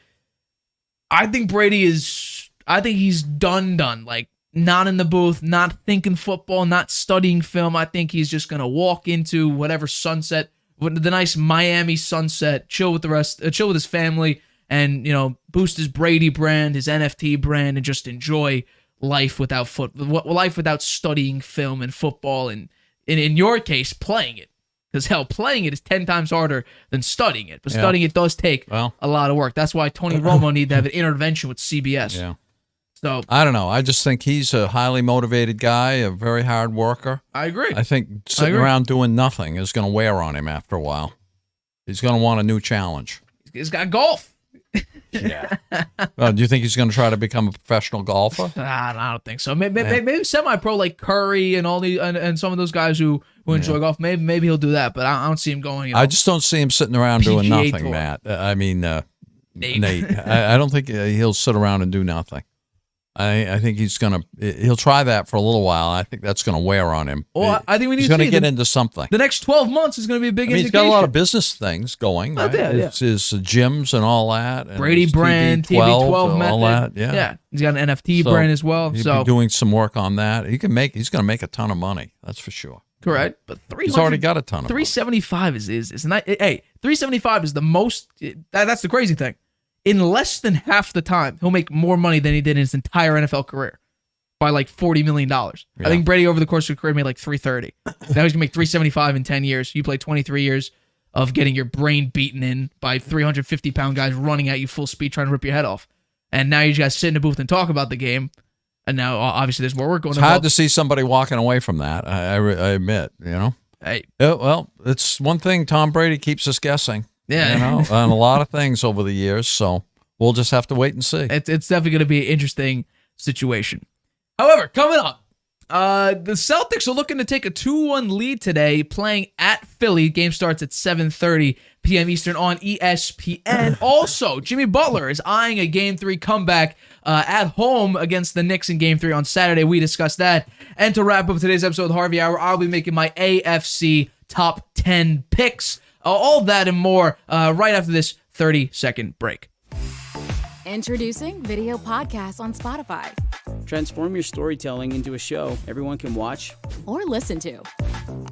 I think he's done. Like, not in the booth, not thinking football, not studying film. I think he's just going to walk into whatever sunset, the nice Miami sunset, chill with his family, and, boost his Brady brand, his NFT brand, and just enjoy life without studying film and football, and in your case, playing it. Because, hell, playing it is 10 times harder than studying it. But studying it does take a lot of work. That's why Tony Romo needed to have an intervention with CBS. Yeah. So I don't know. I just think he's a highly motivated guy, a very hard worker. I agree. I think sitting around doing nothing is going to wear on him after a while. He's going to want a new challenge. He's got golf. Yeah. Well, do you think he's going to try to become a professional golfer? I don't think so. Maybe semi-pro like Curry and all and some of those guys who enjoy golf. Maybe he'll do that, but I don't see him going. I just don't see him sitting around doing PGA nothing, Tour. Matt. I mean, Nate. I don't think he'll sit around and do nothing. I think he'll try that for a little while. I think that's going to wear on him. Well, I think we need he's to going to get into something. The next 12 months is going to be a big indication. He's got a lot of business things going. Right? It's his gyms and all that. And Brady brand, TB12 method. All that. Yeah. He's got an NFT brand as well. He's doing some work on that. He's going to make a ton of money. That's for sure. Correct. But he's already got a ton of 375 money. is not. Hey, 375 is the most. That's the crazy thing. In less than half the time, he'll make more money than he did in his entire NFL career. By like $40 million. I think Brady over the course of his career made like $330. Now he's gonna make $375 in 10 years. You play 23 years of getting your brain beaten in by 350-pound guys running at you full speed trying to rip your head off. And now you guys sit in the booth and talk about the game. And now obviously there's more work going on. It's hard to see somebody walking away from that. I admit, Hey, well, it's one thing. Tom Brady keeps us guessing. Yeah, on a lot of things over the years. So we'll just have to wait and see. It's definitely going to be an interesting situation. However, coming up, the Celtics are looking to take a 2-1 lead today, playing at Philly. Game starts at 7:30 p.m. Eastern on ESPN. Also, Jimmy Butler is eyeing a Game 3 comeback at home against the Knicks in Game 3 on Saturday. We discussed that. And to wrap up today's episode of the Harvey Hour, I'll be making my AFC Top 10 picks. All that and more right after this 30-second break. Introducing video podcasts on Spotify. Transform your storytelling into a show everyone can watch or listen to.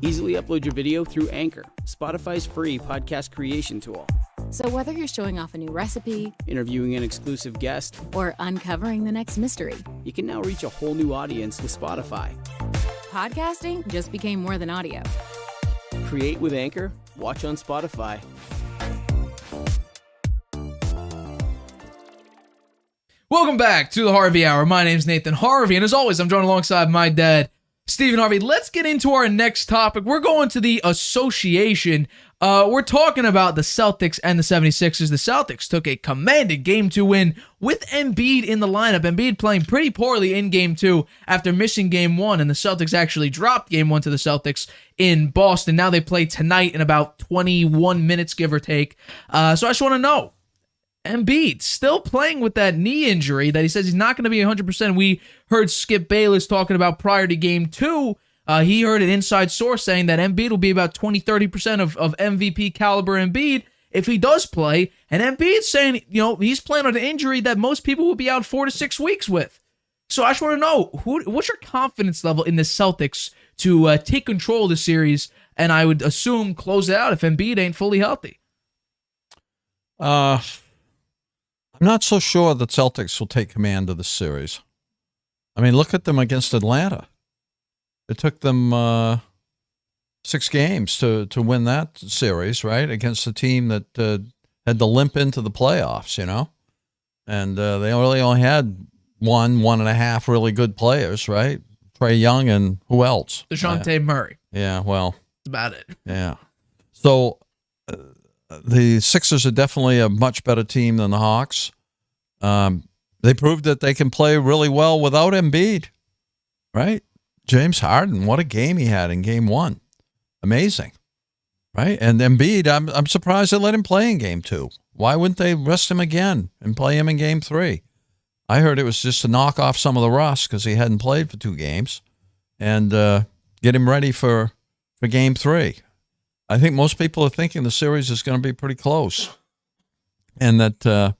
Easily upload your video through Anchor, Spotify's free podcast creation tool. So whether you're showing off a new recipe, interviewing an exclusive guest, or uncovering the next mystery, you can now reach a whole new audience with Spotify. Podcasting just became more than audio. Create with Anchor, watch on Spotify. Welcome back to the Harvey Hour. My name's Nathan Harvey, and as always, I'm joined alongside my dad, Stephen Harvey. Let's get into our next topic. We're going to the association. We're talking about the Celtics and the 76ers. The Celtics took a commanding Game 2 win with Embiid in the lineup. Embiid playing pretty poorly in Game 2 after missing Game 1, and the Celtics actually dropped Game 1 to the Celtics in Boston. Now they play tonight in about 21 minutes, give or take. So I just want to know, Embiid still playing with that knee injury that he says he's not going to be 100%. We heard Skip Bayless talking about prior to Game 2. He heard an inside source saying that Embiid will be about 20-30% of MVP caliber Embiid if he does play. And Embiid's saying, he's playing on an injury that most people will be out 4 to 6 weeks with. So I just want to know, what's your confidence level in the Celtics to take control of the series, and I would assume close it out if Embiid ain't fully healthy? I'm not so sure the Celtics will take command of the series. I mean, look at them against Atlanta. It took them 6 games to win that series, right? Against a team that had to limp into the playoffs, And they only had one and a half really good players, right? Trae Young and who else? DeJounte Murray. Yeah, well. That's about it. Yeah. So the Sixers are definitely a much better team than the Hawks. They proved that they can play really well without Embiid, right? James Harden, what a game he had in Game 1. Amazing, right? And Embiid, I'm surprised they let him play in Game 2. Why wouldn't they rest him again and play him in Game 3? I heard it was just to knock off some of the rust because he hadn't played for 2 games and get him ready for Game 3. I think most people are thinking the series is going to be pretty close and that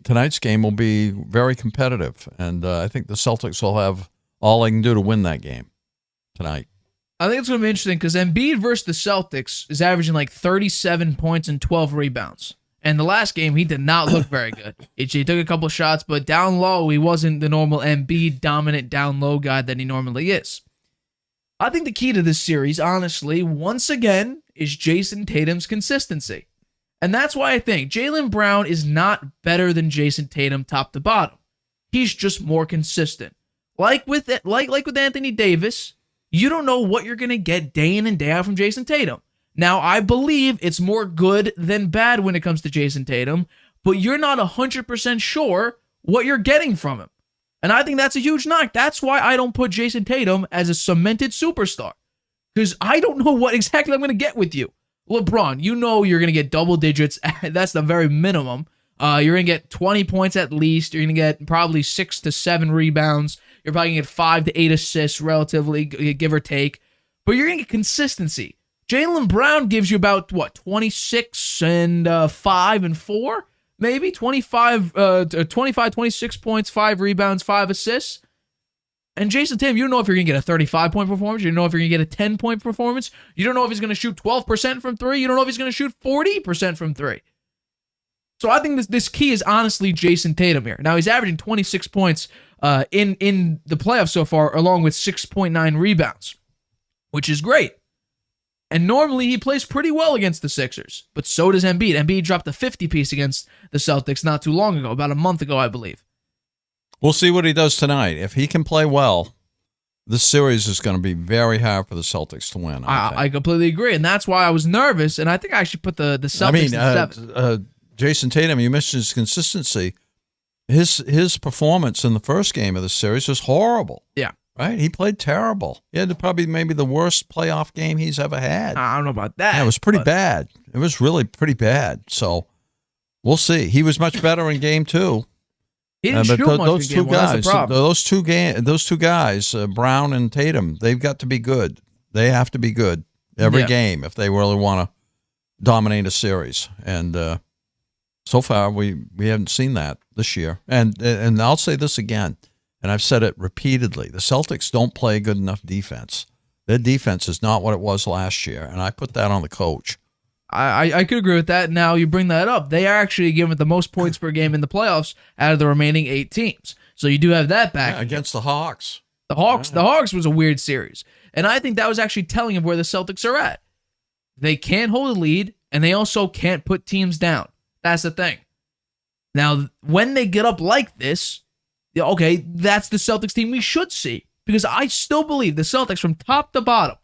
tonight's game will be very competitive. And I think the Celtics will have all they can do to win that game tonight. I think it's going to be interesting because Embiid versus the Celtics is averaging like 37 points and 12 rebounds. And the last game, he did not look very good. He took a couple shots, but down low, he wasn't the normal Embiid dominant down low guy that he normally is. I think the key to this series, honestly, once again, is Jason Tatum's consistency. And that's why I think Jaylen Brown is not better than Jason Tatum top to bottom. He's just more consistent. Like with Anthony Davis, you don't know what you're going to get day in and day out from Jason Tatum. Now, I believe it's more good than bad when it comes to Jason Tatum, but you're not 100% sure what you're getting from him. And I think that's a huge knock. That's why I don't put Jason Tatum as a cemented superstar, because I don't know what exactly I'm going to get with you. LeBron, you're going to get double digits. That's the very minimum. You're going to get 20 points at least. You're going to get probably 6 to 7 rebounds. You're probably going to get 5 to 8 assists relatively, give or take. But you're going to get consistency. Jaylen Brown gives you about, 26 and 5 and 4? Maybe 25, 26 points, 5 rebounds, 5 assists. And Jason Tatum, you don't know if you're going to get a 35-point performance. You don't know if you're going to get a 10-point performance. You don't know if he's going to shoot 12% from 3. You don't know if he's going to shoot 40% from 3. So I think this key is honestly Jason Tatum here. Now, he's averaging 26 points in the playoffs so far, along with 6.9 rebounds, which is great. And normally he plays pretty well against the Sixers, but so does Embiid. Embiid dropped a 50-piece against the Celtics not too long ago, about a month ago, I believe. We'll see what he does tonight. If he can play well, this series is going to be very hard for the Celtics to win. I completely agree, and that's why I was nervous, and I think I actually put the Celtics in 7. Jason Tatum, you mentioned his consistency. His performance in the first game of the series was horrible. Yeah. Right? He played terrible. He had probably maybe the worst playoff game he's ever had. I don't know about that. Yeah, it was pretty bad. It was really pretty bad. So we'll see. He was much better in Game 2. He didn't shoot much those in Game 1. That's the problem. Those two guys, Brown and Tatum, they've got to be good. They have to be good every game if they really want to dominate a series. And so far, we haven't seen that this year. And I'll say this again. and I've said it repeatedly, the Celtics don't play good enough defense. Their defense is not what it was last year, and I put that on the coach. I could agree with that. Now you bring that up. They are actually given the most points per game in the playoffs out of the remaining 8 teams. So you do have that back. Yeah, against the Hawks. The Hawks was a weird series. And I think that was actually telling of where the Celtics are at. They can't hold a lead, and they also can't put teams down. That's the thing. Now, when they get up like this, okay, that's the Celtics team we should see. Because I still believe the Celtics from top to bottom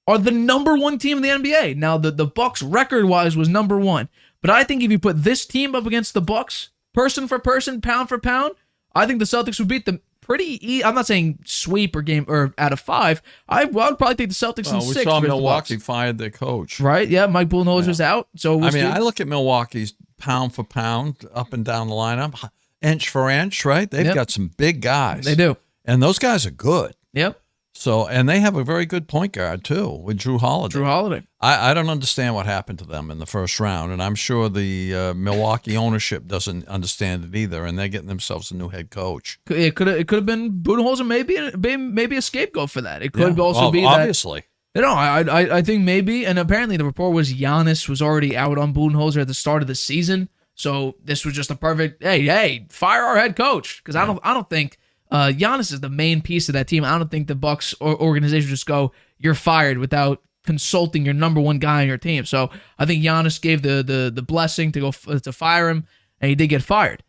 are the number 1 team in the NBA. Now, the Bucks record-wise was number 1. But I think if you put this team up against the Bucks, person for person, pound for pound, I think the Celtics would beat them pretty I'm not saying sweep or game or out of 5. I would probably take the Celtics in 6. We saw Milwaukee fired their coach. Right, yeah, Mike Budenholzer was out. So I look at Milwaukee's pound for pound, up and down the lineup, inch for inch, right? They've got some big guys. They do. And those guys are good. Yep. So, and they have a very good point guard, too, with Drew Holiday. I don't understand what happened to them in the first round, and I'm sure the Milwaukee ownership doesn't understand it either, and they're getting themselves a new head coach. It could have been Budenholzer, maybe a scapegoat for that. It could also be obviously. No, I think maybe, and apparently the report was Giannis was already out on Budenholzer at the start of the season, so this was just a perfect, hey, fire our head coach, because I don't think Giannis is the main piece of that team. I don't think the Bucks organization just go, you're fired without consulting your number 1 guy on your team. So I think Giannis gave the blessing to fire him, and he did get fired.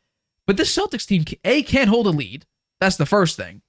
But this Celtics team, can't hold a lead. That's the first thing.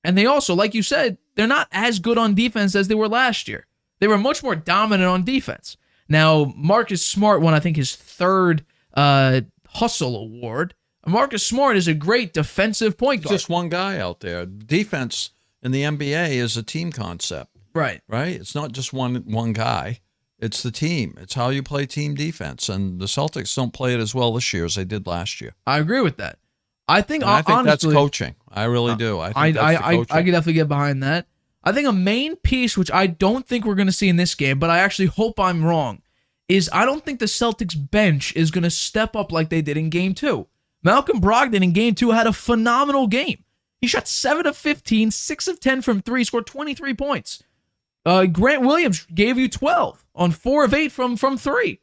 And they also, like you said, they're not as good on defense as they were last year. They were much more dominant on defense. Now, Marcus Smart won, I think, his 3rd Hustle Award. Marcus Smart is a great defensive point guard. Just one guy out there. Defense in the NBA is a team concept. Right. It's not just one guy. It's the team. It's how you play team defense. And the Celtics don't play it as well this year as they did last year. I agree with that. I think honestly, that's coaching. I really do. I think I could definitely get behind that. I think a main piece, which I don't think we're going to see in this game, but I actually hope I'm wrong, is I don't think the Celtics bench is going to step up like they did in Game 2. Malcolm Brogdon in Game 2 had a phenomenal game. He shot 7 of 15, 6 of 10 from 3, scored 23 points. Grant Williams gave you 12 on 4 of 8 from 3.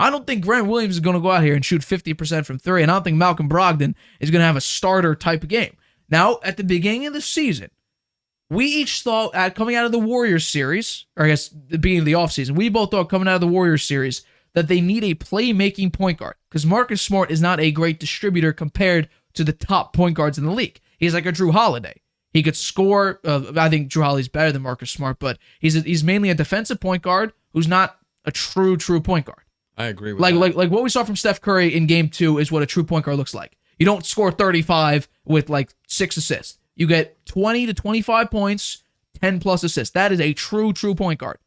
I don't think Grant Williams is going to go out here and shoot 50% from 3, and I don't think Malcolm Brogdon is going to have a starter type of game. Now, at the beginning of the season, we each thought, coming out of the Warriors series, or I guess the beginning of the offseason, we both thought coming out of the Warriors series that they need a playmaking point guard because Marcus Smart is not a great distributor compared to the top point guards in the league. He's like a Drew Holiday. He could score. I think Drew Holiday's better than Marcus Smart, but he's mainly a defensive point guard who's not a true point guard. I agree with that. Like what we saw from Steph Curry in Game 2 is what a true point guard looks like. You don't score 35 with 6 assists. You get 20 to 25 points, 10 plus assists. That is a true point guard.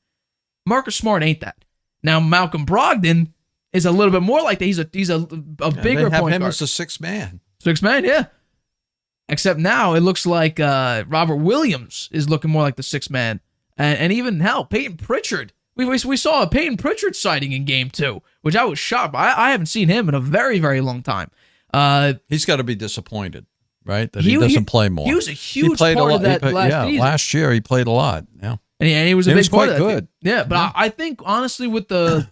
Marcus Smart ain't that. Now, Malcolm Brogdon is a little bit more like that. He's a bigger they have point him guard. as a 6th man. 6th man, yeah. Except now it looks like Robert Williams is looking more like the 6th man. And even, hell, Peyton Pritchard. We saw a Peyton Pritchard sighting in Game 2, which I was shocked by. I haven't seen him in a very, very long time. He's got to be disappointed, right? That he doesn't play more. He was a huge part of that last season. Last year he played a lot, yeah. And he was a big part of that. Good. Yeah, but I think, honestly, with the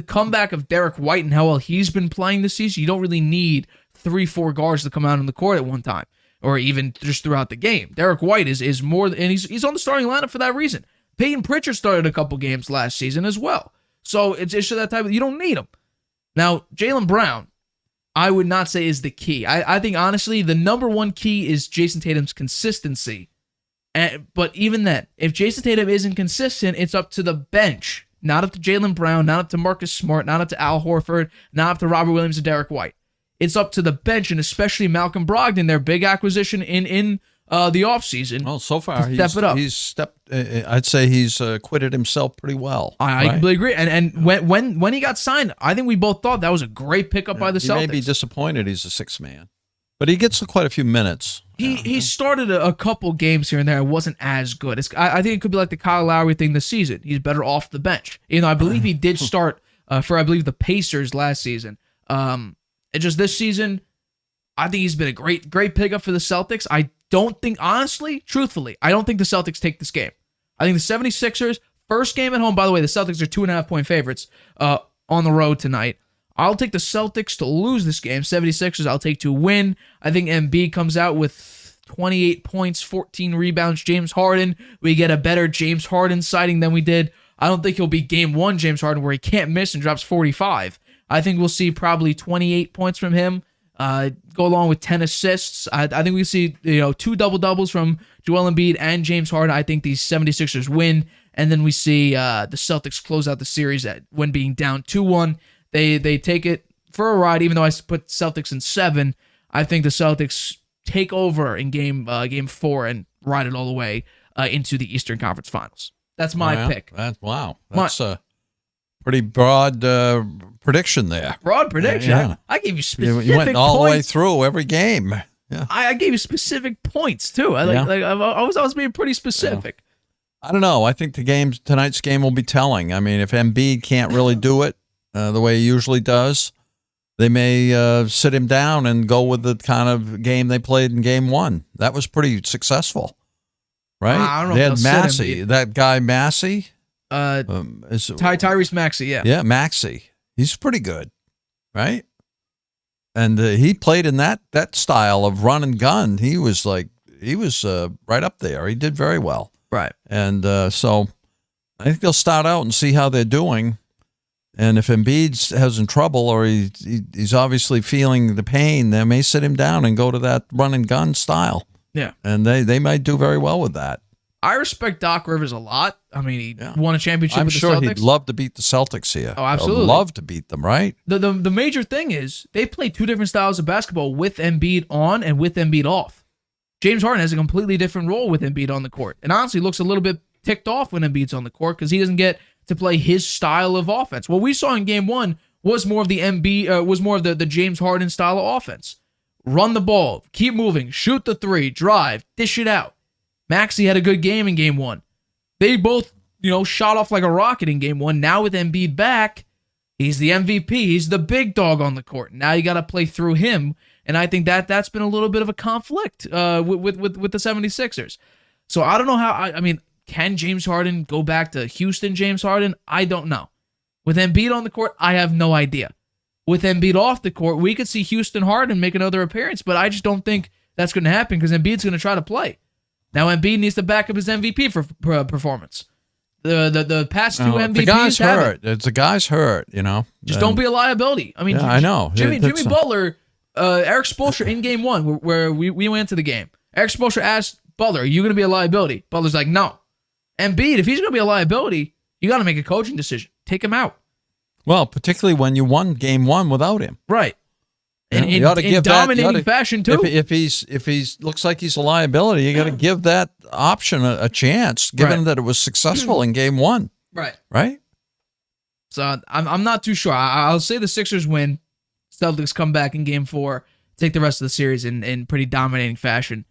comeback of Derek White and how well he's been playing this season, you don't really need 3-4 guards to come out on the court at one time, or even just throughout the game. Derek White is more, and he's on the starting lineup for that reason. Peyton Pritchard started a couple games last season as well. So it's just that type of, you don't need him. Now, Jaylen Brown, I would not say is the key. I think, honestly, the number 1 key is Jason Tatum's consistency. But even then, if Jason Tatum isn't consistent, it's up to the bench. Not up to Jaylen Brown, not up to Marcus Smart, not up to Al Horford, not up to Robert Williams and Derek White. It's up to the bench, and especially Malcolm Brogdon, their big acquisition in the offseason. Well, so far, I'd say he's acquitted himself pretty well. I completely agree. And when he got signed, I think we both thought that was a great pickup by the Celtics. He may be disappointed he's a 6th man, but he gets quite a few minutes. He started a couple games here and there. It wasn't as good. I think it could be like the Kyle Lowry thing this season. He's better off the bench. I believe he did start for the Pacers last season. It just this season, I think he's been a great pickup for the Celtics. I don't think, honestly, truthfully, I don't think the Celtics take this game. I think the 76ers, first game at home, by the way, the Celtics are 2.5-point favorites on the road tonight. I'll take the Celtics to lose this game. 76ers, I'll take to win. I think Embiid comes out with 28 points, 14 rebounds. James Harden, we get a better James Harden sighting than we did. I don't think he'll be game one James Harden where he can't miss and drops 45. I think we'll see probably 28 points from him. Go along with 10 assists. I think we see 2 double-doubles from Joel Embiid and James Harden. I think these 76ers win, and then we see the Celtics close out the series when being down 2-1. They take it for a ride, even though I put Celtics in 7. I think the Celtics take over in game 4 and ride it all the way into the Eastern Conference Finals. That's my pick. That's a pretty broad prediction there. Broad prediction. Yeah. I gave you specific You went all the way points. through every game. Yeah. I gave you specific points too. I was being pretty specific. I don't know. I think tonight's game will be telling. I mean, if Embiid can't really do it the way he usually does, they may sit him down and go with the kind of game they played in game 1. That was pretty successful, right? I don't know they if had they'll Massey, sit Embiid. that guy Massey. Tyrese Maxey, yeah. Yeah, Maxey. He's pretty good, right? And he played in that style of run and gun. He was right up there. He did very well. Right. And so I think they'll start out and see how they're doing. And if Embiid has in trouble or he's obviously feeling the pain, they may sit him down and go to that run and gun style. Yeah. And they might do very well with that. I respect Doc Rivers a lot. I mean, he won a championship I'm with the sure Celtics. he'd love to beat the Celtics here. Oh, absolutely. He'd love to beat them, right? The major thing is they play 2 different styles of basketball with Embiid on and with Embiid off. James Harden has a completely different role with Embiid on the court. And honestly looks a little bit ticked off when Embiid's on the court because he doesn't get to play his style of offense. What we saw in game 1 was more of the James Harden style of offense. Run the ball, keep moving, shoot the 3, drive, dish it out. Maxey had a good game in game 1. They both, shot off like a rocket in game 1. Now with Embiid back, he's the MVP. He's the big dog on the court. Now you got to play through him. And I think that's been a little bit of a conflict with the 76ers. So I don't know how, can James Harden go back to Houston James Harden? I don't know. With Embiid on the court, I have no idea. With Embiid off the court, we could see Houston Harden make another appearance, but I just don't think that's going to happen because Embiid's going to try to play. Now Embiid needs to back up his MVP for performance. The past 2 MVPs the guy's haven't. hurt. The guy's hurt, Just don't be a liability. I mean, Yeah, I know. Jimmy That's Butler, Eric Spoelstra in game 1 where we went to the game. Eric Spoelstra asked Butler, "Are you going to be a liability?" Butler's like, "No." Embiid, if he's going to be a liability, you got to make a coaching decision. Take him out. Well, particularly when you won game 1 without him. Right. You In ought to give dominating fashion too. If he's looks like he's a liability, you got to give that option a chance, given that it was successful in game 1. Right. Right. So I'm not too sure. I'll say the Sixers win. Celtics come back in game 4, take the rest of the series in pretty dominating fashion.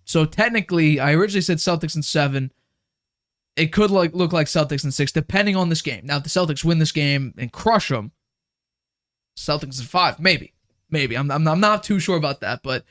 So technically, I originally said Celtics in 7. It could look like Celtics in 6, depending on this game. Now, if the Celtics win this game and crush them, Celtics in 5, maybe. I'm not too sure about that, but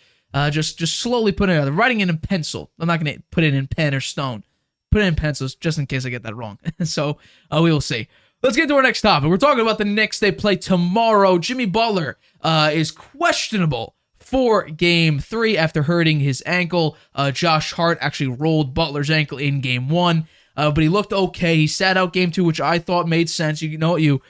just slowly putting it out. Writing it in pencil. I'm not going to put it in pen or stone. Put it in pencils just in case I get that wrong. So we will see. Let's get to our next topic. We're talking about the Knicks. They play tomorrow. Jimmy Butler is questionable for game 3 after hurting his ankle. Josh Hart actually rolled Butler's ankle in game 1. But he looked okay. He sat out game 2, which I thought made sense. You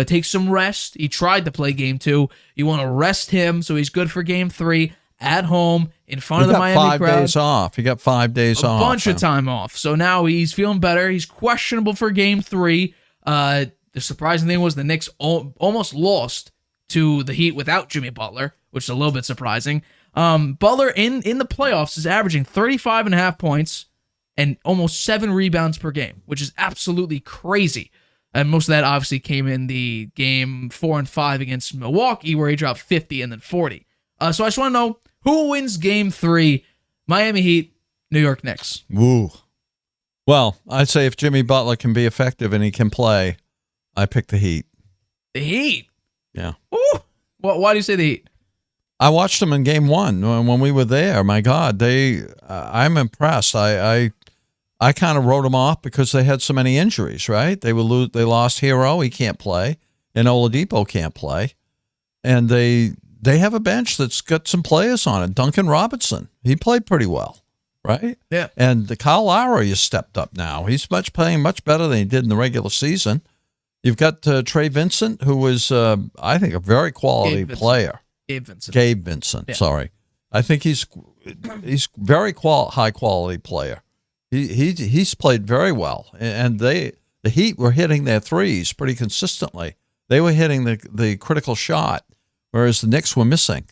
take some rest. He tried to play game 2. You want to rest him so he's good for game 3 at home in front of the Miami crowd. He got 5 days off. He got 5 days off. A bunch of time off. So now he's feeling better. He's questionable for game 3. The surprising thing was the Knicks almost lost to the Heat without Jimmy Butler, which is a little bit surprising. Butler in the playoffs is averaging 35.5 points and almost 7 rebounds per game, which is absolutely crazy. And most of that obviously came in the game 4 and 5 against Milwaukee, where he dropped 50 and then 40. So I just want to know who wins game 3, Miami Heat, New York Knicks. Woo. Well, I'd say if Jimmy Butler can be effective and he can play, I pick the Heat. The Heat? Yeah. Ooh. Why do you say the Heat? I watched them in game one when we were there. My God, I'm impressed. I kind of wrote them off because they had so many injuries, right? They lost Hero, he can't play, and Oladipo can't play. And they have a bench that's got some players on it. Duncan Robinson, he played pretty well, right? Yeah. And the Kyle Lowry has stepped up now. He's playing much better than he did in the regular season. You've got Trey Vincent, who was, I think, a very quality player. Gabe Vincent. Yeah. Sorry, I think he's very high quality player. He's played very well, and the Heat were hitting their threes pretty consistently. They were hitting the critical shot, whereas the Knicks were missing.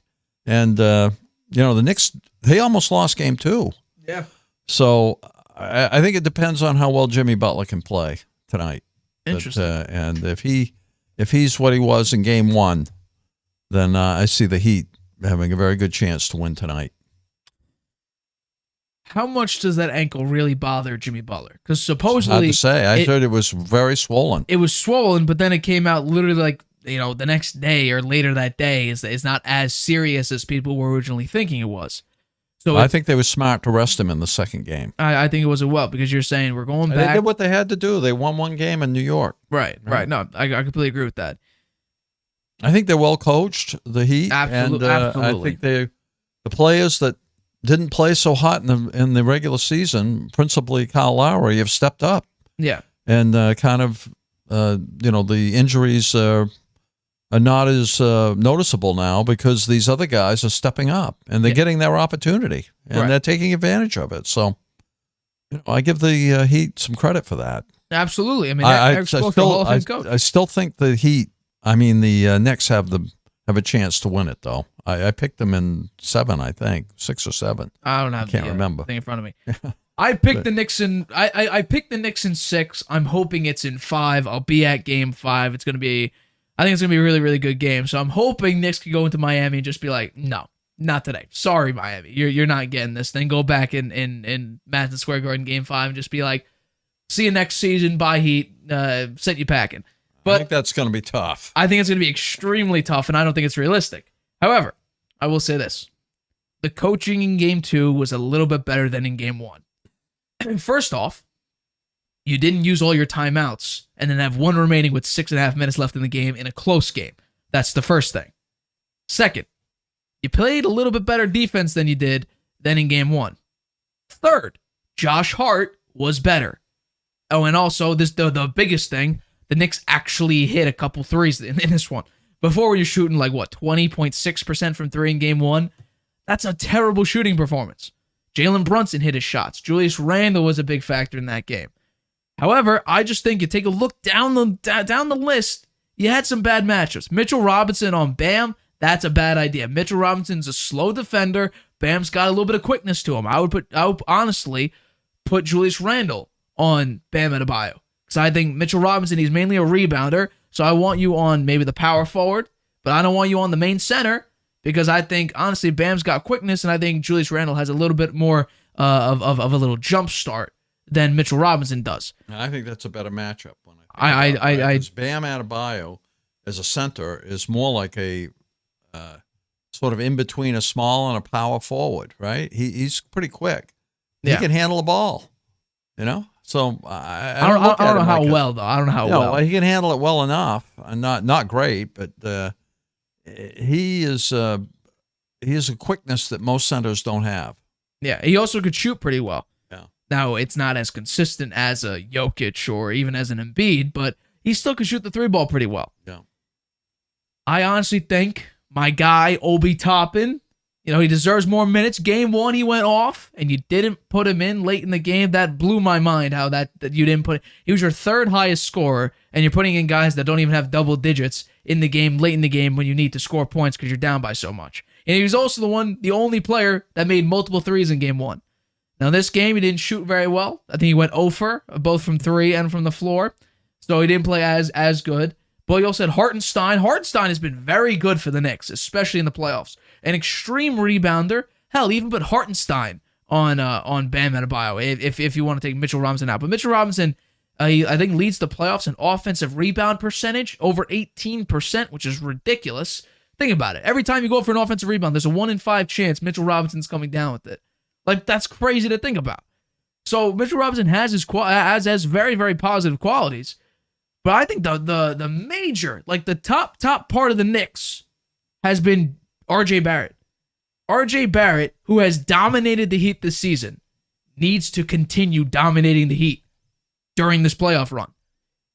And the Knicks, they almost lost game 2. Yeah. So I think it depends on how well Jimmy Butler can play tonight. Interesting. And if he's what he was in game 1. Then I see the Heat having a very good chance to win tonight. How much does that ankle really bother Jimmy Butler? Because supposedly, hard to say. I heard it was very swollen. It was swollen, but then it came out literally like the next day or later that day is not as serious as people were originally thinking it was. So I think they were smart to rest him in the second game. I think it was because you're saying we're going back. They did what they had to do. They won one game in New York. Right. No, I completely agree with that. I think they're well coached, the Heat, Absolutely. I think the players that didn't play so hot in the regular season, principally Kyle Lowry, have stepped up. Yeah, and the injuries are not as noticeable now because these other guys are stepping up and they're getting their opportunity and they're taking advantage of it. So, I give the Heat some credit for that. Absolutely. I mean, Eric Spoelstra, Hall of Fame coach. I still think the Knicks have a chance to win it, though. I picked them in 7, I think, 6 or 7. I can't remember. Thing in front of me. I picked the Knicks in. I picked the Knicks in 6. I'm hoping it's in 5. I'll be at Game 5. It's gonna be. I think it's gonna be a really, really good game. So I'm hoping Knicks can go into Miami and just be like, no, not today. Sorry, Miami. You're not getting this. Then go back in Madison Square Garden Game 5 and just be like, see you next season. Bye, Heat. Sent you packing. But I think that's going to be tough. I think it's going to be extremely tough, and I don't think it's realistic. However, I will say this. The coaching in Game 2 was a little bit better than in Game 1. First off, you didn't use all your timeouts and then have one remaining with 6.5 minutes left in the game in a close game. That's the first thing. Second, you played a little bit better defense than you did than in Game 1. Third, Josh Hart was better. Oh, and also, the biggest thing, the Knicks actually hit a couple threes in this one. Before, when you're shooting 20.6% from 3 in Game 1, that's a terrible shooting performance. Jalen Brunson hit his shots. Julius Randle was a big factor in that game. However, I just think you take a look down the list, you had some bad matchups. Mitchell Robinson on Bam, that's a bad idea. Mitchell Robinson's a slow defender. Bam's got a little bit of quickness to him. I would honestly put Julius Randle on Bam Adebayo. So I think Mitchell Robinson, he's mainly a rebounder. So I want you on maybe the power forward, but I don't want you on the main center because I think, honestly, Bam's got quickness, and I think Julius Randle has a little bit more of a little jump start than Mitchell Robinson does. I think that's a better matchup. Because Bam Adebayo as a center is more like a sort of in between a small and a power forward, right? He's pretty quick. He can handle the ball, So I don't know how well, though. I don't know how well. He can handle it well enough. Not great, but he has a quickness that most centers don't have. Yeah, he also could shoot pretty well. Yeah. Now, it's not as consistent as a Jokic or even as an Embiid, but he still can shoot the 3-ball pretty well. Yeah. I honestly think my guy, Obi Toppin, he deserves more minutes. Game 1, he went off, and you didn't put him in late in the game. That blew my mind how that you didn't put him. He was your 3rd highest scorer, and you're putting in guys that don't even have double digits in the game, late in the game, when you need to score points because you're down by so much. And he was also the only player that made multiple threes in Game 1. Now, this game, he didn't shoot very well. I think he went 0 for, both from 3 and from the floor. So he didn't play as good. But you also had Hartenstein. Hartenstein has been very good for the Knicks, especially in the playoffs. An extreme rebounder. Hell, even put Hartenstein on Bam Adebayo if you want to take Mitchell Robinson out. But Mitchell Robinson, I think, leads the playoffs in offensive rebound percentage, over 18%, which is ridiculous. Think about it. Every time you go for an offensive rebound, there's a 1 in 5 chance Mitchell Robinson's coming down with it. Like, that's crazy to think about. So Mitchell Robinson has very, very positive qualities. But I think the major, like the top part of the Knicks has been R.J. Barrett. R.J. Barrett, who has dominated the Heat this season, needs to continue dominating the Heat during this playoff run.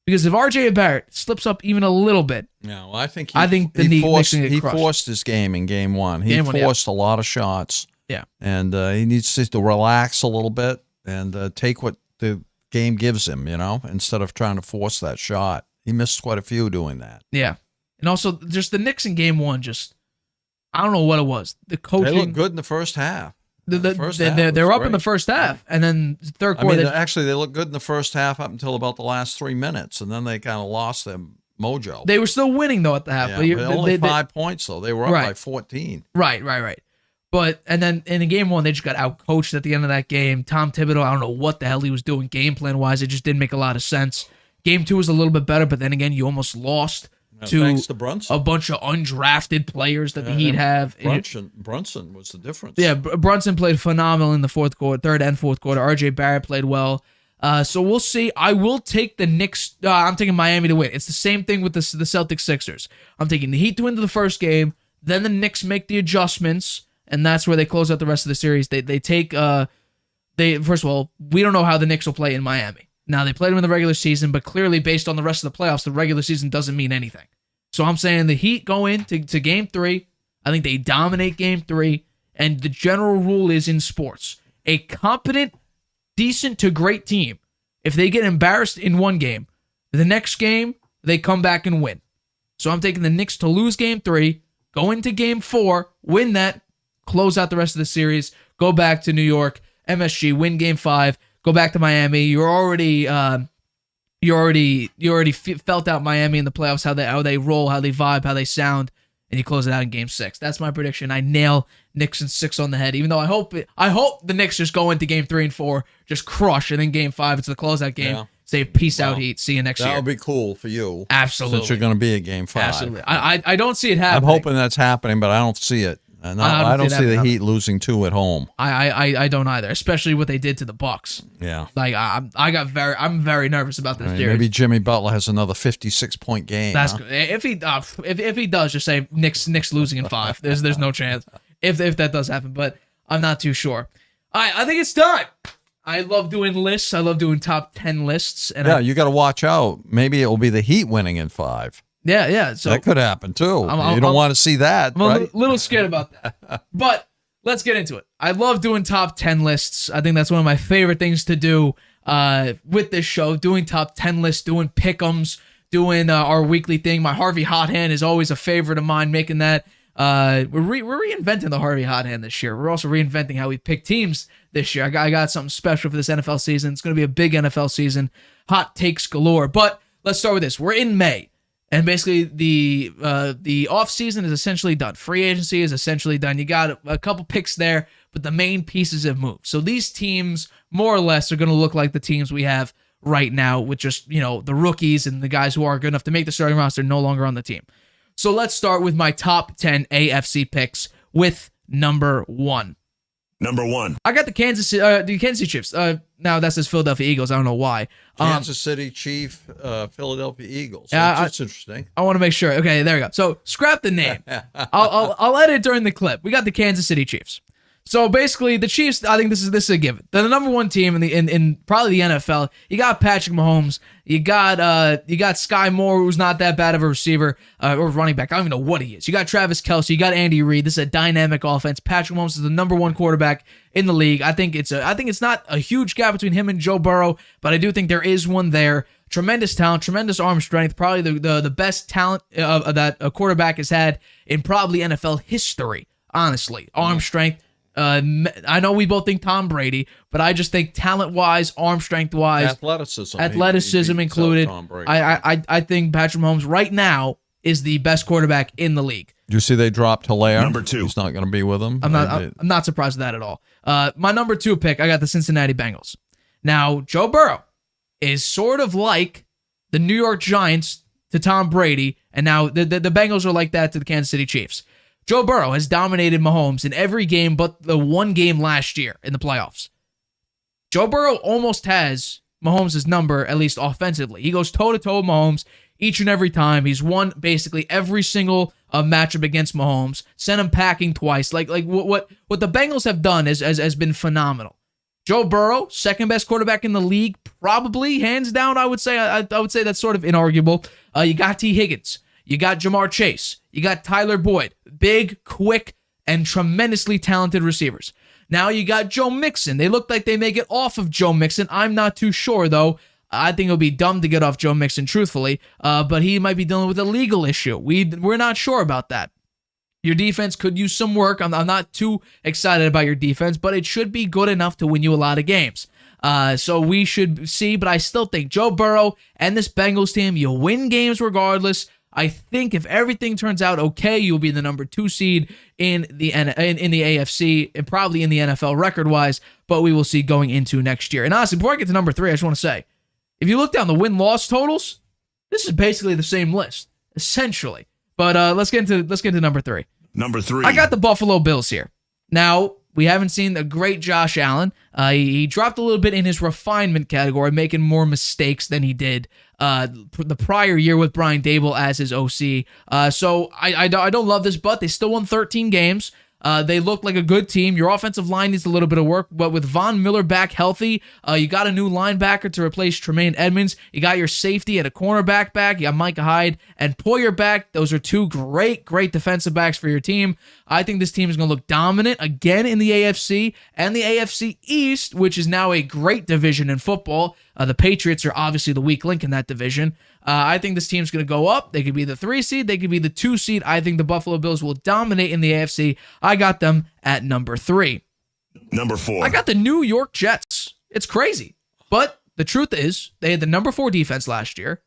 Because if R.J. Barrett slips up even a little bit, yeah, well, I think he forced his game in game one. He forced a lot of shots. Yeah. And he needs to relax a little bit and take what the game gives him, instead of trying to force that shot. He missed quite a few doing that. Yeah. And also, just the Knicks in game one, I don't know what it was. The coaching. They looked good in the first half. They're up in the first half, and then the third quarter. They looked good in the first half up until about the last 3 minutes, and then they kind of lost their mojo. They were still winning, though, at the half. Yeah, but only 5 points, though. They were up by 14. Right. But, and then in game one, they just got out-coached at the end of that game. Tom Thibodeau, I don't know what the hell he was doing game plan-wise. It just didn't make a lot of sense. Game two was a little bit better, but then again, you almost lost to a bunch of undrafted players that the Heat have. Brunson was the difference. Yeah, Brunson played phenomenal in the third and fourth quarter. R.J. Barrett played well. So we'll see. I will take the Knicks. I'm taking Miami to win. It's the same thing with the Celtics Sixers. I'm taking the Heat to win the first game. Then the Knicks make the adjustments, and that's where they close out the rest of the series. They take. First of all, we don't know how the Knicks will play in Miami. Now, they played them in the regular season, but clearly, based on the rest of the playoffs, the regular season doesn't mean anything. So I'm saying the Heat go into Game 3. I think they dominate Game 3. And the general rule is in sports, a competent, decent to great team, if they get embarrassed in one game, the next game, they come back and win. So I'm taking the Knicks to lose Game 3, go into Game 4, win that, close out the rest of the series, go back to New York, MSG, win Game 5, go back to Miami. You already felt out Miami in the playoffs, how they roll, how they vibe, how they sound, and you close it out in Game 6. That's my prediction. I nail Knicks in 6 on the head. Even though I hope the Knicks just go into Game 3 and 4, just crush, and then Game 5 it's the closeout game. Yeah. Say peace out, Heat. See you next year. That would be cool for you. Absolutely. Since you're going to be at Game 5. Absolutely. I don't see it happening. I'm hoping that's happening, but I don't see it. I don't see the Heat losing 2 at home. I don't either, especially what they did to the Bucks. Yeah, like I'm very nervous about this series. Maybe Jimmy Butler has another 56-point game. That's good. If he does, just say Knicks losing in 5. There's no chance if that does happen, but I'm not too sure. All right, I think it's time. I love doing lists. I love doing top 10 lists. And you got to watch out. Maybe it will be the Heat winning in 5. Yeah. So that could happen too. You don't want to see that. I'm a little scared about that. But let's get into it. I love doing top 10 lists. I think that's one of my favorite things to do with this show. Doing top 10 lists, doing pick'ems, doing our weekly thing. My Harvey Hot Hand is always a favorite of mine. Making that. We're reinventing the Harvey Hot Hand this year. We're also reinventing how we pick teams this year. I got something special for this NFL season. It's going to be a big NFL season. Hot takes galore. But let's start with this. We're in May. And basically, the off season is essentially done. Free agency is essentially done. You got a couple picks there, but the main pieces have moved. So these teams, more or less, are going to look like the teams we have right now, with just the rookies and the guys who are good enough to make the starting roster no longer on the team. So let's start with my top 10 AFC picks with number 1. Number 1. I got the Kansas City Chiefs. Now that says Philadelphia Eagles. I don't know why. Kansas City Chief, Philadelphia Eagles. That's interesting. I want to make sure. Okay, there we go. So scrap the name. I'll edit during the clip. We got the Kansas City Chiefs. So basically, the Chiefs, I think this is a given. They're the number 1 team in probably the NFL. You got Patrick Mahomes. You got Sky Moore, who's not that bad of a receiver or running back. I don't even know what he is. You got Travis Kelce. You got Andy Reid. This is a dynamic offense. Patrick Mahomes is the number 1 quarterback in the league. I think it's not a huge gap between him and Joe Burrow, but I do think there is one there. Tremendous talent, tremendous arm strength. Probably the best talent that a quarterback has had in probably NFL history. Honestly, arm strength. I know we both think Tom Brady, but I just think talent-wise, arm strength-wise, athleticism included. I think Patrick Mahomes right now is the best quarterback in the league. Do you see they dropped Hilaire? Number 2. He's not going to be with them. I'm not surprised with that at all. My number 2 pick, I got the Cincinnati Bengals. Now, Joe Burrow is sort of like the New York Giants to Tom Brady, and now the Bengals are like that to the Kansas City Chiefs. Joe Burrow has dominated Mahomes in every game but the one game last year in the playoffs. Joe Burrow almost has Mahomes' number, at least offensively. He goes toe-to-toe with Mahomes each and every time. He's won basically every single matchup against Mahomes, sent him packing twice. Like what the Bengals have done has been phenomenal. Joe Burrow, second best quarterback in the league, probably hands down. I would say that's sort of inarguable. You got T. Higgins, you got Jamar Chase, you got Tyler Boyd, big, quick, and tremendously talented receivers. Now you got Joe Mixon. They look like they may get off of Joe Mixon. I'm not too sure though. I think it would be dumb to get off Joe Mixon, truthfully, but he might be dealing with a legal issue. We're not sure about that. Your defense could use some work. I'm not too excited about your defense, but it should be good enough to win you a lot of games. So we should see, but I still think Joe Burrow and this Bengals team, you'll win games regardless. I think if everything turns out okay, you'll be the number 2 seed in the AFC and probably in the NFL record-wise, but we will see going into next year. And honestly, before I get to number 3, I just want to say, if you look down the win-loss totals, this is basically the same list, essentially. But let's get into number 3. Number 3. I got the Buffalo Bills here. Now, we haven't seen the great Josh Allen. He dropped a little bit in his refinement category, making more mistakes than he did the prior year with Brian Daboll as his OC. So I don't love this, but they still won 13 games. They look like a good team. Your offensive line needs a little bit of work, but with Von Miller back healthy, you got a new linebacker to replace Tremaine Edmonds. You got your safety and a cornerback back. You got Micah Hyde and Poyer back. Those are 2 great defensive backs for your team. I think this team is going to look dominant again in the AFC and the AFC East, which is now a great division in football. The Patriots are obviously the weak link in that division. I think this team's going to go up. They could be the 3 seed. They could be the 2 seed. I think the Buffalo Bills will dominate in the AFC. I got them at number 3. Number 4. I got the New York Jets. It's crazy. But the truth is, they had the number 4 defense last year,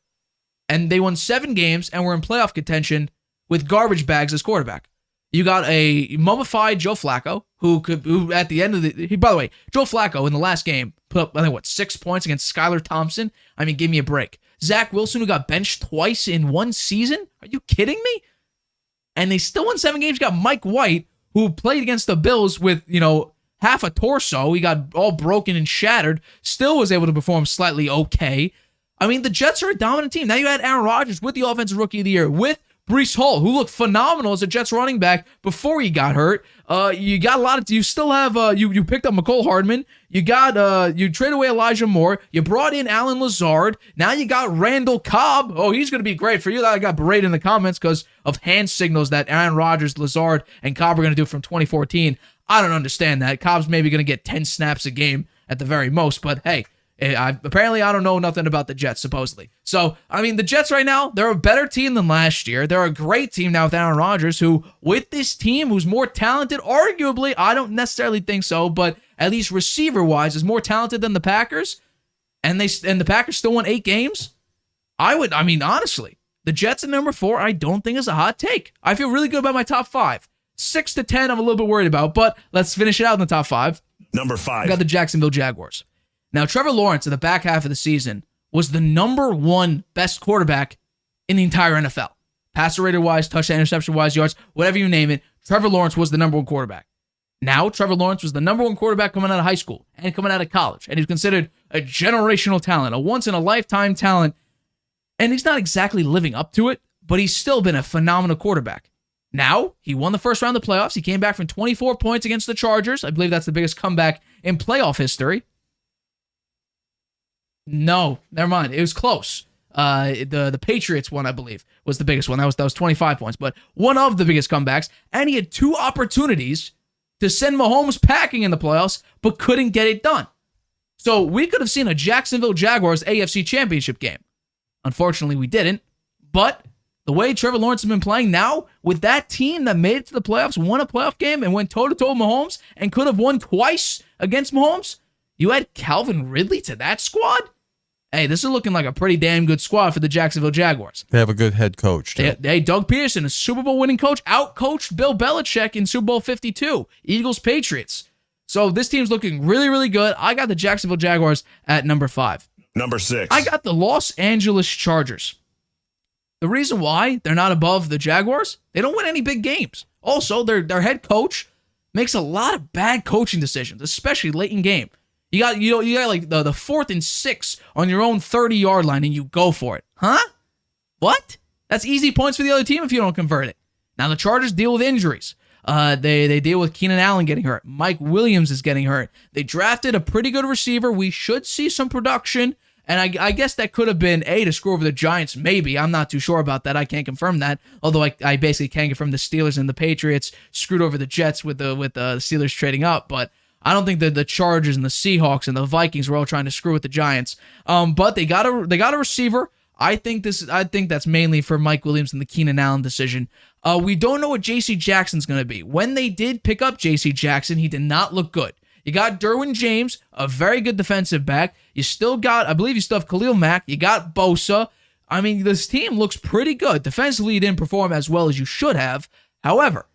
and they won 7 games and were in playoff contention with garbage bags as quarterback. You got a mummified Joe Flacco, who at the end of by the way, Joe Flacco in the last game put up, I think, 6 points against Skylar Thompson? I mean, give me a break. Zach Wilson, who got benched twice in one season? Are you kidding me? And they still won 7 games. You got Mike White, who played against the Bills with, half a torso. He got all broken and shattered. Still was able to perform slightly okay. I mean, the Jets are a dominant team. Now you had Aaron Rodgers with the Offensive Rookie of the Year, with Breece Hall, who looked phenomenal as a Jets running back before he got hurt. You got a lot of. You still have. You picked up McCole Hardman. You got. You traded away Elijah Moore. You brought in Alan Lazard. Now you got Randall Cobb. Oh, he's going to be great for you. I got berated in the comments because of hand signals that Aaron Rodgers, Lazard, and Cobb are going to do from 2014. I don't understand that. Cobb's maybe going to get 10 snaps a game at the very most, but hey. Apparently, I don't know nothing about the Jets, supposedly. So, I mean, the Jets right now, they're a better team than last year. They're a great team now with Aaron Rodgers, who, with this team, who's more talented, arguably, I don't necessarily think so, but at least receiver-wise, is more talented than the Packers, and the Packers still won 8 games. Honestly, the Jets at number 4, I don't think is a hot take. I feel really good about my top 5. 6 to 10, I'm a little bit worried about, but let's finish it out in the top 5. Number 5. I got the Jacksonville Jaguars. Now, Trevor Lawrence in the back half of the season was the number 1 best quarterback in the entire NFL. Passer rated-wise, touchdown interception-wise, yards, whatever you name it, Trevor Lawrence was the number 1 quarterback. Now, Trevor Lawrence was the number 1 quarterback coming out of high school and coming out of college, and he's considered a generational talent, a once-in-a-lifetime talent, and he's not exactly living up to it, but he's still been a phenomenal quarterback. Now, he won the first round of the playoffs. He came back from 24 points against the Chargers. I believe that's the biggest comeback in playoff history. No, never mind. It was close. The Patriots one, I believe, was the biggest one. That was 25 points, but one of the biggest comebacks. And he had 2 opportunities to send Mahomes packing in the playoffs, but couldn't get it done. So we could have seen a Jacksonville Jaguars AFC Championship game. Unfortunately, we didn't. But the way Trevor Lawrence has been playing now, with that team that made it to the playoffs, won a playoff game, and went toe-to-toe with Mahomes, and could have won twice against Mahomes, you add Calvin Ridley to that squad? Hey, this is looking like a pretty damn good squad for the Jacksonville Jaguars. They have a good head coach, too. Hey, Doug Peterson, a Super Bowl winning coach, out-coached Bill Belichick in Super Bowl 52. Eagles-Patriots. So this team's looking really, really good. I got the Jacksonville Jaguars at number 5. Number 6. I got the Los Angeles Chargers. The reason why they're not above the Jaguars, they don't win any big games. Also, their head coach makes a lot of bad coaching decisions, especially late in game. You got like the 4th and 6 on your own 30-yard line, and you go for it. Huh? What? That's easy points for the other team if you don't convert it. Now the Chargers deal with injuries. They deal with Keenan Allen getting hurt. Mike Williams is getting hurt. They drafted a pretty good receiver. We should see some production. And I guess that could have been to screw over the Giants, maybe. I'm not too sure about that. I can't confirm that. Although I basically can confirm the Steelers and the Patriots screwed over the Jets with the Steelers trading up. But I don't think that the Chargers and the Seahawks and the Vikings were all trying to screw with the Giants. But they got a receiver. I think that's mainly for Mike Williams and the Keenan Allen decision. We don't know what J.C. Jackson's going to be. When they did pick up J.C. Jackson, he did not look good. You got Derwin James, a very good defensive back. You still got, I believe you still have Khalil Mack. You got Bosa. I mean, this team looks pretty good. Defensively, you didn't perform as well as you should have. However,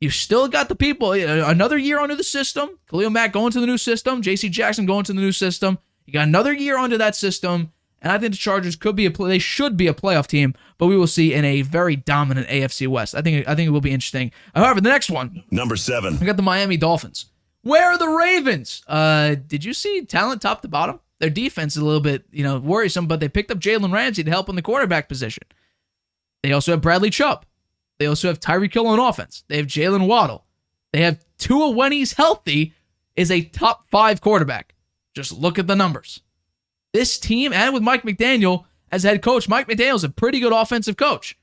you still got the people, another year under the system. Khalil Mack going to the new system. J.C. Jackson going to the new system. You got another year under that system. And I think the Chargers they should be a playoff team, but we will see in a very dominant AFC West. I think it will be interesting. However, the next one. Number 7. We got the Miami Dolphins. Where are the Ravens? Did you see talent top to bottom? Their defense is a little bit, worrisome, but they picked up Jalen Ramsey to help in the quarterback position. They also have Bradley Chubb. They also have Tyreek Hill on offense. They have Jalen Waddle. They have Tua, when he's healthy, is a top 5 quarterback. Just look at the numbers. This team, and with Mike McDaniel as head coach, Mike McDaniel's a pretty good offensive coach.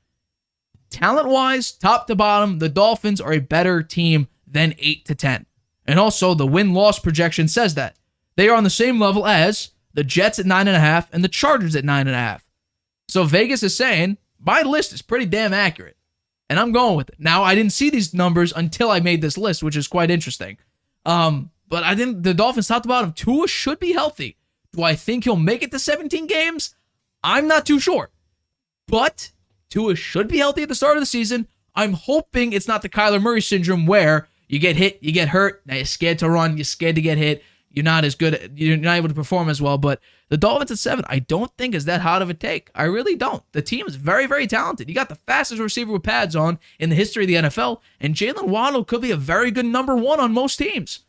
Talent-wise, top to bottom, the Dolphins are a better team than 8-10. And also, the win-loss projection says that. They are on the same level as the Jets at 9.5 and the Chargers at 9.5. So Vegas is saying, my list is pretty damn accurate. And I'm going with it. Now, I didn't see these numbers until I made this list, which is quite interesting. But I think the Dolphins top to bottom, Tua should be healthy. Do I think he'll make it to 17 games? I'm not too sure. But Tua should be healthy at the start of the season. I'm hoping it's not the Kyler Murray syndrome where you get hit, you get hurt, now you're scared to run, you're scared to get hit, you're not as good, you're not able to perform as well. But the Dolphins at 7, I don't think is that hot of a take. I really don't. The team is very, very talented. You got the fastest receiver with pads on in the history of the NFL, and Jalen Waddle could be a very good number 1 on most teams.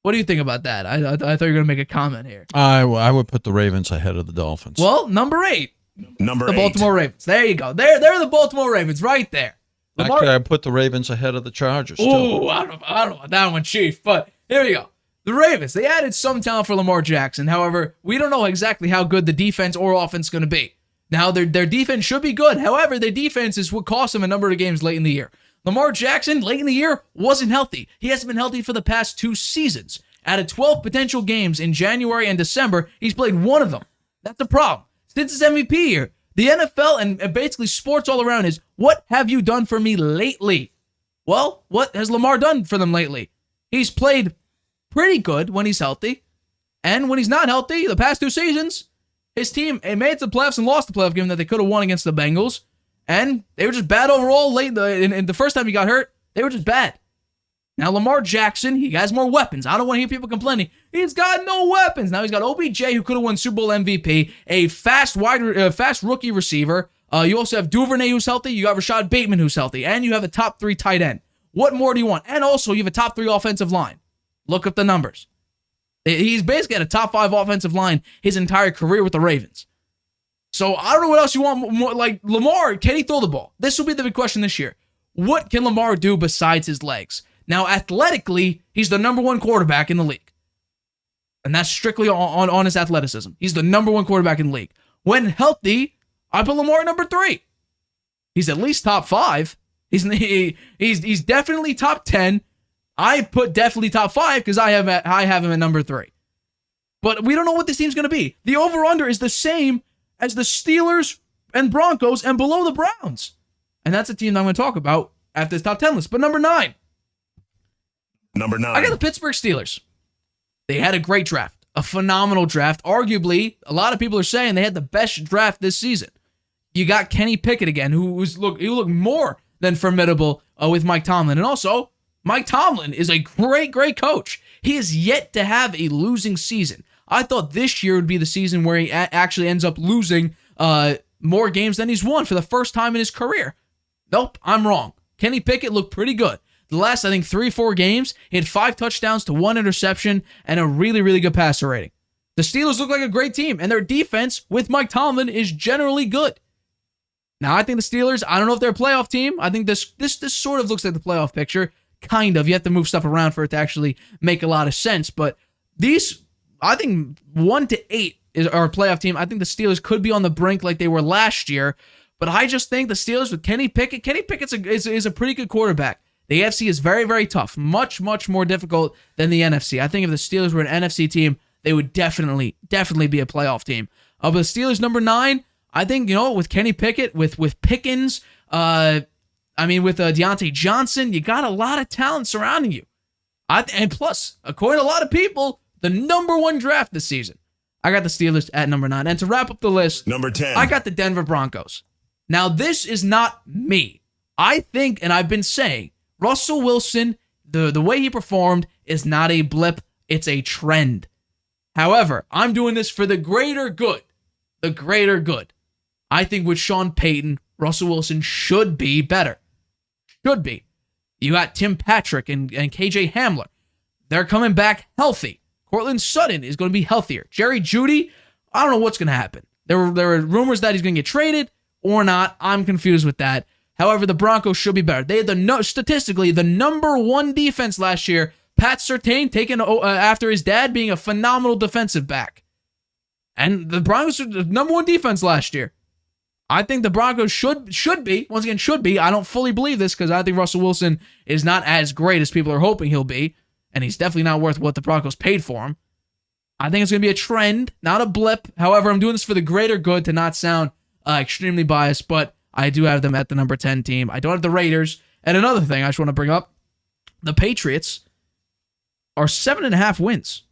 What do you think about that? I thought you were going to make a comment here. I would put the Ravens ahead of the Dolphins. Well, number 8. Number the 8. Baltimore Ravens. There you go. They're the Baltimore Ravens right there. Actually, I put the Ravens ahead of the Chargers, too. Ooh, I don't know about that one, Chief, but here we go. The Ravens, they added some talent for Lamar Jackson. However, we don't know exactly how good the defense or offense is going to be. Now, their defense should be good. However, their defense is what cost them a number of games late in the year. Lamar Jackson, late in the year, wasn't healthy. He hasn't been healthy for the past 2 seasons. Out of 12 potential games in January and December, he's played 1 of them. That's the problem. Since his MVP year, the NFL and basically sports all around is, what have you done for me lately? Well, what has Lamar done for them lately? He's played pretty good when he's healthy. And when he's not healthy, the past 2 seasons, his team made it to the playoffs and lost the playoff game that they could have won against the Bengals. And they were just bad overall late in the first time he got hurt. They were just bad. Now, Lamar Jackson, he has more weapons. I don't want to hear people complaining. He's got no weapons. Now, he's got OBJ, who could have won Super Bowl MVP, a fast rookie receiver. You also have Duvernay, who's healthy. You got Rashad Bateman, who's healthy. And you have a top 3 tight end. What more do you want? And also, you have a top 3 offensive line. Look up the numbers. He's basically had a top 5 offensive line his entire career with the Ravens. So, I don't know what else you want. More, like, Lamar, can he throw the ball? This will be the big question this year. What can Lamar do besides his legs? Now, athletically, he's the number 1 quarterback in the league. And that's strictly on his athleticism. He's the number 1 quarterback in the league. When healthy, I put Lamar at number 3. He's at least top 5. He's definitely top 10. I put definitely top 5 because I have him at number 3. But we don't know what this team's going to be. The over-under is the same as the Steelers and Broncos and below the Browns. And that's a team that I'm going to talk about after this top 10 list. But number 9. Number 9. I got the Pittsburgh Steelers. They had a great draft, a phenomenal draft. Arguably, a lot of people are saying they had the best draft this season. You got Kenny Pickett again, who looked more than formidable with Mike Tomlin. And also, Mike Tomlin is a great, great coach. He is yet to have a losing season. I thought this year would be the season where he actually ends up losing more games than he's won for the first time in his career. Nope, I'm wrong. Kenny Pickett looked pretty good. The last, I think, 3-4 games, he had 5 touchdowns to 1 interception and a really, really good passer rating. The Steelers look like a great team, and their defense with Mike Tomlin is generally good. Now, I think the Steelers, I don't know if they're a playoff team. I think this sort of looks like the playoff picture. Kind of. You have to move stuff around for it to actually make a lot of sense. But these, I think 1-8 are a playoff team. I think the Steelers could be on the brink like they were last year. But I just think the Steelers with Kenny Pickett is a pretty good quarterback. The AFC is very, very tough. Much, much more difficult than the NFC. I think if the Steelers were an NFC team, they would definitely be a playoff team. But the Steelers number 9, I think, with Kenny Pickett, with Pickens, with Deontay Johnson, you got a lot of talent surrounding you. And plus, according to a lot of people, the number 1 draft this season. I got the Steelers at number 9. And to wrap up the list, Number 10. I got the Denver Broncos. Now, this is not me. I think, and I've been saying, Russell Wilson, the way he performed is not a blip, it's a trend. However, I'm doing this for the greater good. The greater good. I think with Sean Payton, Russell Wilson should be better. Should be. You got Tim Patrick and KJ Hamler. They're coming back healthy. Cortland Sutton is going to be healthier. Jerry Jeudy, I don't know what's going to happen. There were rumors that he's going to get traded or not. I'm confused with that. However, the Broncos should be better. They had statistically the number 1 defense last year. Pat Surtain taken after his dad being a phenomenal defensive back. And the Broncos were the number 1 defense last year. I think the Broncos should be, once again, should be. I don't fully believe this because I think Russell Wilson is not as great as people are hoping he'll be. And he's definitely not worth what the Broncos paid for him. I think it's going to be a trend, not a blip. However, I'm doing this for the greater good to not sound extremely biased, but I do have them at the number 10 team. I don't have the Raiders. And another thing I just want to bring up, the Patriots are 7.5 wins.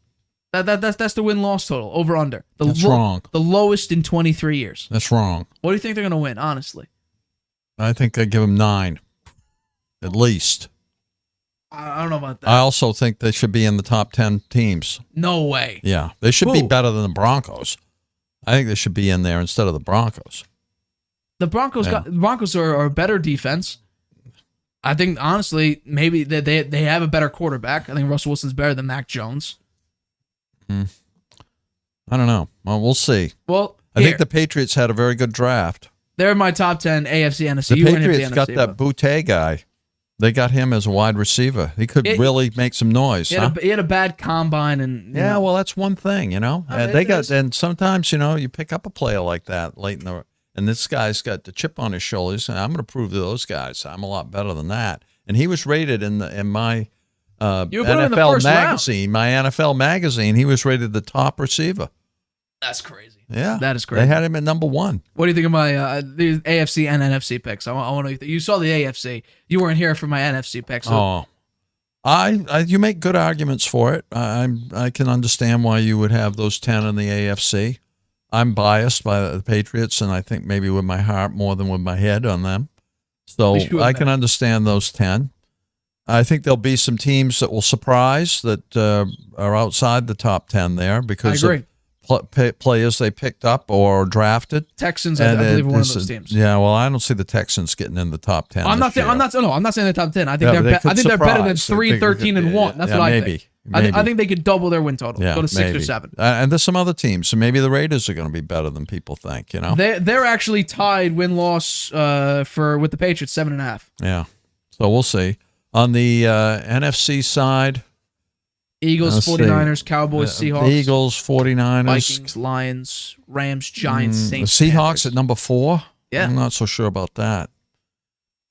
That's the win-loss total, over under. That's wrong. The lowest in 23 years. That's wrong. What do you think they're going to win, honestly? I think I give them 9, at least. I don't know about that. I also think they should be in the top 10 tears. No way. Yeah, they should be Who? better than the Broncos. I think they should be in there instead of the Broncos. The Broncos are a better defense. I think, honestly, maybe they have a better quarterback. I think Russell Wilson's better than Mac Jones. I don't know. Well, we'll see. Well, I think the Patriots had a very good draft. they're in my top 10 AFC, NFC. The You weren't in Patriots got NFC, that but Boutte guy. They got him as a wide receiver. He could really make some noise. he had a bad combine, and Yeah, well, that's one thing, you know. I And mean, and sometimes, you pick up a player like that late in the, and this guy's got the chip on his shoulders, and I'm going to prove to those guys I'm a lot better than that. And he was rated in my You put him in the NFL first round. magazine, my NFL magazine. He was rated the top receiver. that's crazy. Yeah, That is crazy. They had him at number 1. What do you think of my the AFC and NFC picks? I want to. You saw the AFC. You weren't here for my NFC picks. So You make good arguments for it. I can understand why you would have those 10 in the AFC. I'm biased by the Patriots, and I think maybe with my heart more than with my head on them. So I can understand those 10. I think there'll be some teams that will surprise that are outside the top 10 there because I agree. of players they picked up or drafted. Texans, I believe, are one of those teams. Yeah, well, I don't see the Texans getting in the top 10. I'm not saying the top 10. I think they're better than 3, 13, and 1. That's what I think. I think they could double their win total. Go to 6 or 7. And there's some other teams. So maybe the Raiders are going to be better than people think. They're actually tied win-loss with the Patriots, 7.5. Yeah. So we'll see. On the NFC side, Eagles, 49ers, Cowboys, Seahawks. Eagles, 49ers. Vikings, Lions, Rams, Giants, Saints. The Seahawks Panthers. at number 4. Yeah. I'm not so sure about that.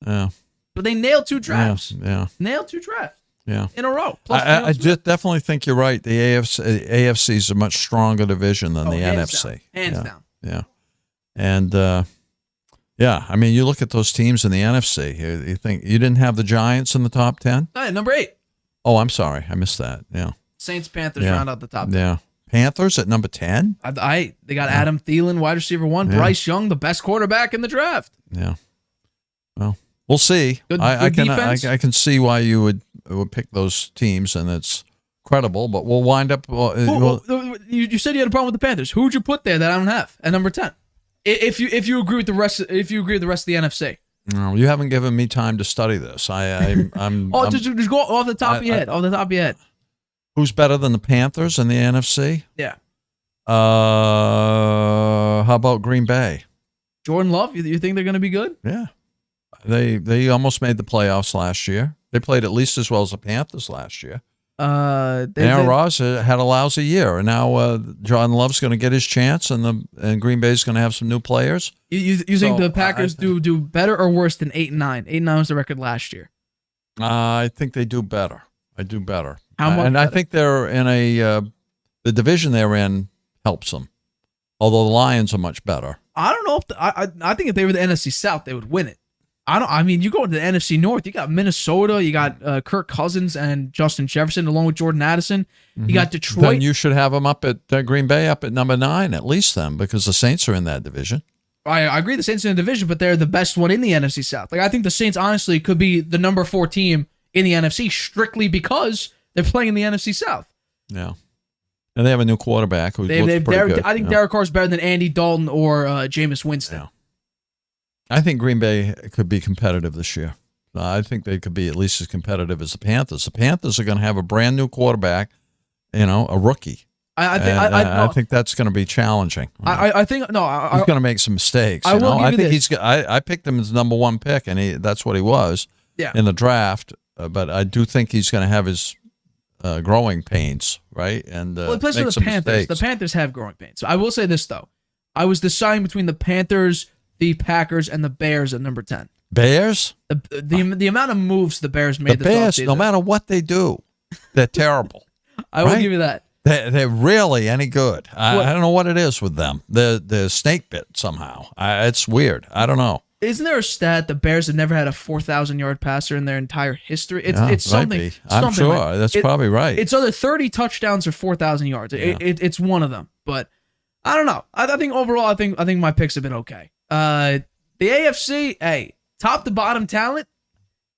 Yeah. But they nailed 2 drafts. Yeah. Nailed 2 drafts. Yeah. In a row. I definitely think you're right. The AFC is a much stronger division than the NFC. Hands down. Yeah. And, I mean, you look at those teams in the NFC. You think you didn't have the Giants in the top 10? Number 8. Oh, I'm sorry. I missed that. Yeah. Saints, Panthers round out the top 10. Yeah. Panthers at number 10? They got Adam Thielen, wide receiver 1. Yeah. Bryce Young, the best quarterback in the draft. Yeah. Well, we'll see. Good I defense. can see why you would pick those teams, and it's credible, but we'll wind up. You said you had a problem with the Panthers. Who would you put there that I don't have at number 10? If you agree with the rest of the NFC. No, you haven't given me time to study this. I'm Just go off the top of your head. Off the top of your head. Who's better than the Panthers in the NFC? Yeah. How about Green Bay? Jordan Love, you think they're going to be good? Yeah. They almost made the playoffs last year. They played at least as well as the Panthers last year. Aaron Rodgers had a lousy year, and now Jordan Love's going to get his chance, and Green Bay's going to have some new players. You think the Packers do better or worse than 8-9? 8-9 was the record last year. I think they do better. I do better. How much and better? I think they're in the division they're in helps them. Although the Lions are much better. I don't know if I think if they were the NFC South, they would win it. I mean, you go into the NFC North, you got Minnesota, you got Kirk Cousins and Justin Jefferson along with Jordan Addison. You got Detroit. Then you should have them up at Green Bay up at number 9 at least then, because the Saints are in that division. I agree the Saints are in the division, but they're the best one in the NFC South. Like, I think the Saints honestly could be the number 4 team in the NFC strictly because they're playing in the NFC South. Yeah. And they have a new quarterback who looks pretty good. I think Derek Carr's better than Andy Dalton or Jameis Winston. Yeah. I think Green Bay could be competitive this year. I think they could be at least as competitive as the Panthers. The Panthers are going to have a brand new quarterback, a rookie. I think that's going to be challenging. I think he's going to make some mistakes. I picked him as number 1 pick, and that's what he was in the draft. But I do think he's going to have his growing pains, right? And he plays for the Panthers. Mistakes. The Panthers have growing pains. So I will say this though, I was deciding between the Panthers, the Packers, and the Bears at number 10. Bears? The amount of moves the Bears made. The Bears, no matter what they do, they're terrible. I will give you that. They're really any good. I don't know what it is with them. They're snake bit somehow. It's weird. I don't know. Isn't there a stat the Bears have never had a 4,000-yard passer in their entire history? It's something. I'm sure that's probably right. It's either 30 touchdowns or 4,000 yards. It's one of them. But I don't know. I think overall, I think my picks have been okay. The AFC, hey, top to bottom talent.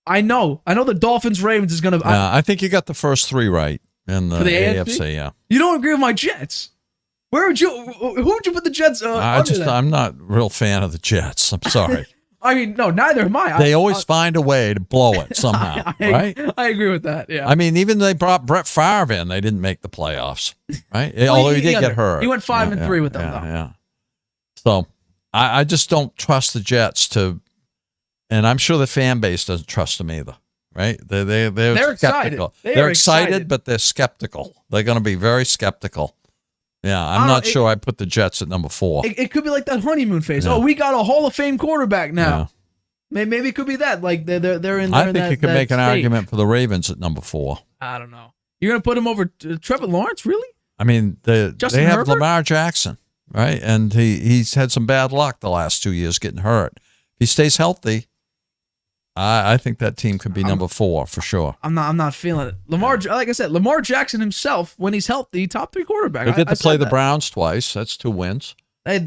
I know the Dolphins Ravens is gonna. I think you got the first 3 right in the AFC. Yeah. You don't agree with my Jets? Who would you put the Jets? I'm not a real fan of the Jets. I'm sorry. I mean, no, neither am I. They always find a way to blow it somehow, right? I agree with that. Yeah. I mean, even they brought Brett Favre in, they didn't make the playoffs, right? Although he did get hurt. He went 5-3 with them, though. Yeah. So I just don't trust the Jets and I'm sure the fan base doesn't trust them either, right? They're skeptical. They're excited, but they're skeptical. They're going to be very skeptical. Yeah, I'm not sure I put the Jets at number 4. It could be like that honeymoon phase. Yeah. Oh, we got a Hall of Fame quarterback now. Yeah. Maybe it could be that. Like they're in. I think you could make an argument for the Ravens at number 4. I don't know. You're gonna put him over Trevor Lawrence, really? I mean, they have Herbert? Lamar Jackson, right? And he's had some bad luck the last 2 years getting hurt. If he stays healthy, I think that team could be number 4 for sure. I'm not feeling it. Like I said, Lamar Jackson himself, when he's healthy, top 3 quarterback. They get to play the Browns twice. That's 2 wins. Hey,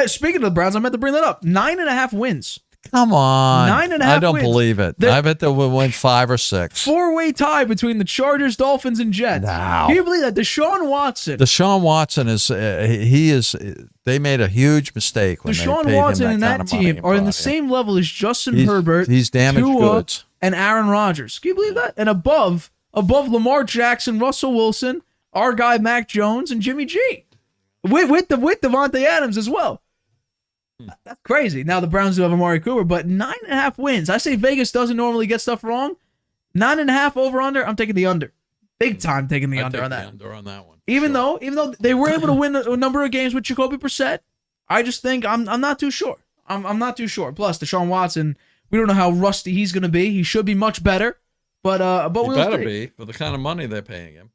speaking of the Browns, I meant to bring that up. 9.5 wins. Come on. 9.5 I don't wins. believe it. I bet they will win 5 or 6. 4-way tie between the Chargers, Dolphins, and Jets. Wow. Can you believe that? Deshaun Watson is they made a huge mistake when Deshaun they paid Watson him and that team are in the same level as Justin Herbert, he's damaged Tua, goods, and Aaron Rodgers. Can you believe that? And above Lamar Jackson, Russell Wilson, our guy Mac Jones, and Jimmy G, with Devontae Adams as well. That's crazy. Now the Browns do have Amari Cooper, but 9.5 wins. I say Vegas doesn't normally get stuff wrong. 9.5 over under. I'm taking the under. Big time taking the under on that. Under on that one. Even though they were able to win a number of games with Jacoby Brissett, I just think I'm not too sure. I'm not too sure. Plus, Deshaun Watson, we don't know how rusty he's going to be. He should be much better, but he better be for the kind of money they're paying him,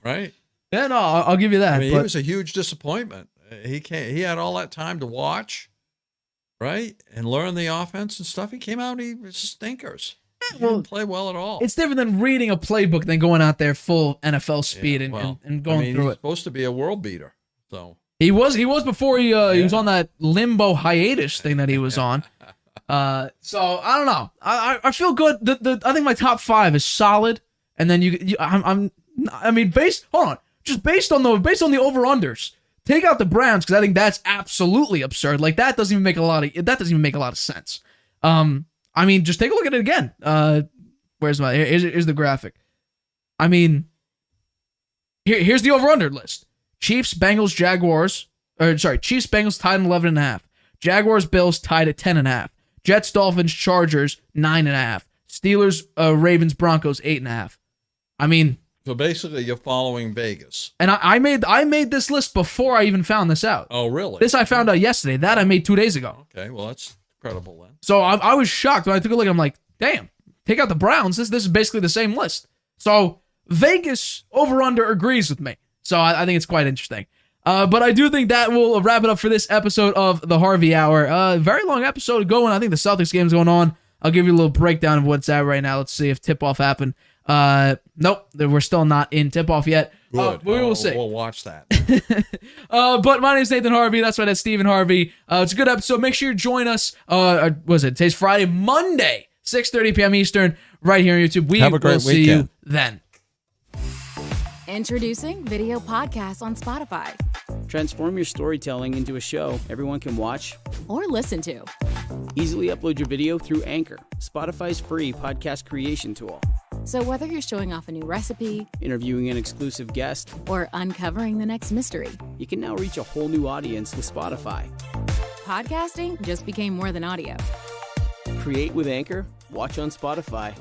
right? Yeah, no, I'll give you that. I mean, he was a huge disappointment. He had all that time to watch, right, and learn the offense and stuff. He came out, he was stinkers. He didn't play well at all. It's different than reading a playbook than going out there full NFL speed and going through he's it. Supposed to be a world beater, so he was before he was on that limbo hiatus thing that he was on. So I don't know. I feel good. I think my top 5 is solid, and then based on the over unders. Take out the Browns because I think that's absolutely absurd. Like that doesn't even make a lot of sense. I mean, just take a look at it again. Here's the graphic. I mean, here's the over/under list: Chiefs, Bengals, Chiefs, Bengals tied at 11.5. Jaguars, Bills tied at 10.5. Jets, Dolphins, Chargers 9.5. Steelers, Ravens, Broncos 8.5. I mean, So basically, you're following Vegas. and I made this list before I even found this out. Oh, really? This I found out yesterday. That I made 2 days ago. Okay, well, that's credible then. So I was shocked when I took a look. I'm like, damn, take out the Browns. This is basically the same list. So Vegas over/under agrees with me. So I think it's quite interesting. But I do think that will wrap it up for this episode of the Harvey Hour. Very long episode going. I think the Celtics game's going on. I'll give you a little breakdown of what's at right now. Let's see if tip-off happened. Nope, we're still not in tip-off yet. Good. We will see. We'll watch that. But my name is Nathan Harvey. That's right, that's Stephen Harvey. It's a good episode. Make sure you join us. Today's Friday, Monday, 6:30 p.m. Eastern, right here on YouTube. We Have a great will see weekend. you then. Introducing video podcasts on Spotify Transform your storytelling into a show everyone can watch. or listen to. Easily upload your video through Anchor, Spotify's free podcast creation tool. So whether you're showing off a new recipe Interviewing an exclusive guest, or uncovering the next mystery, you can now reach a whole new audience with Spotify. podcasting just became more than audio. Create with Anchor, watch on Spotify.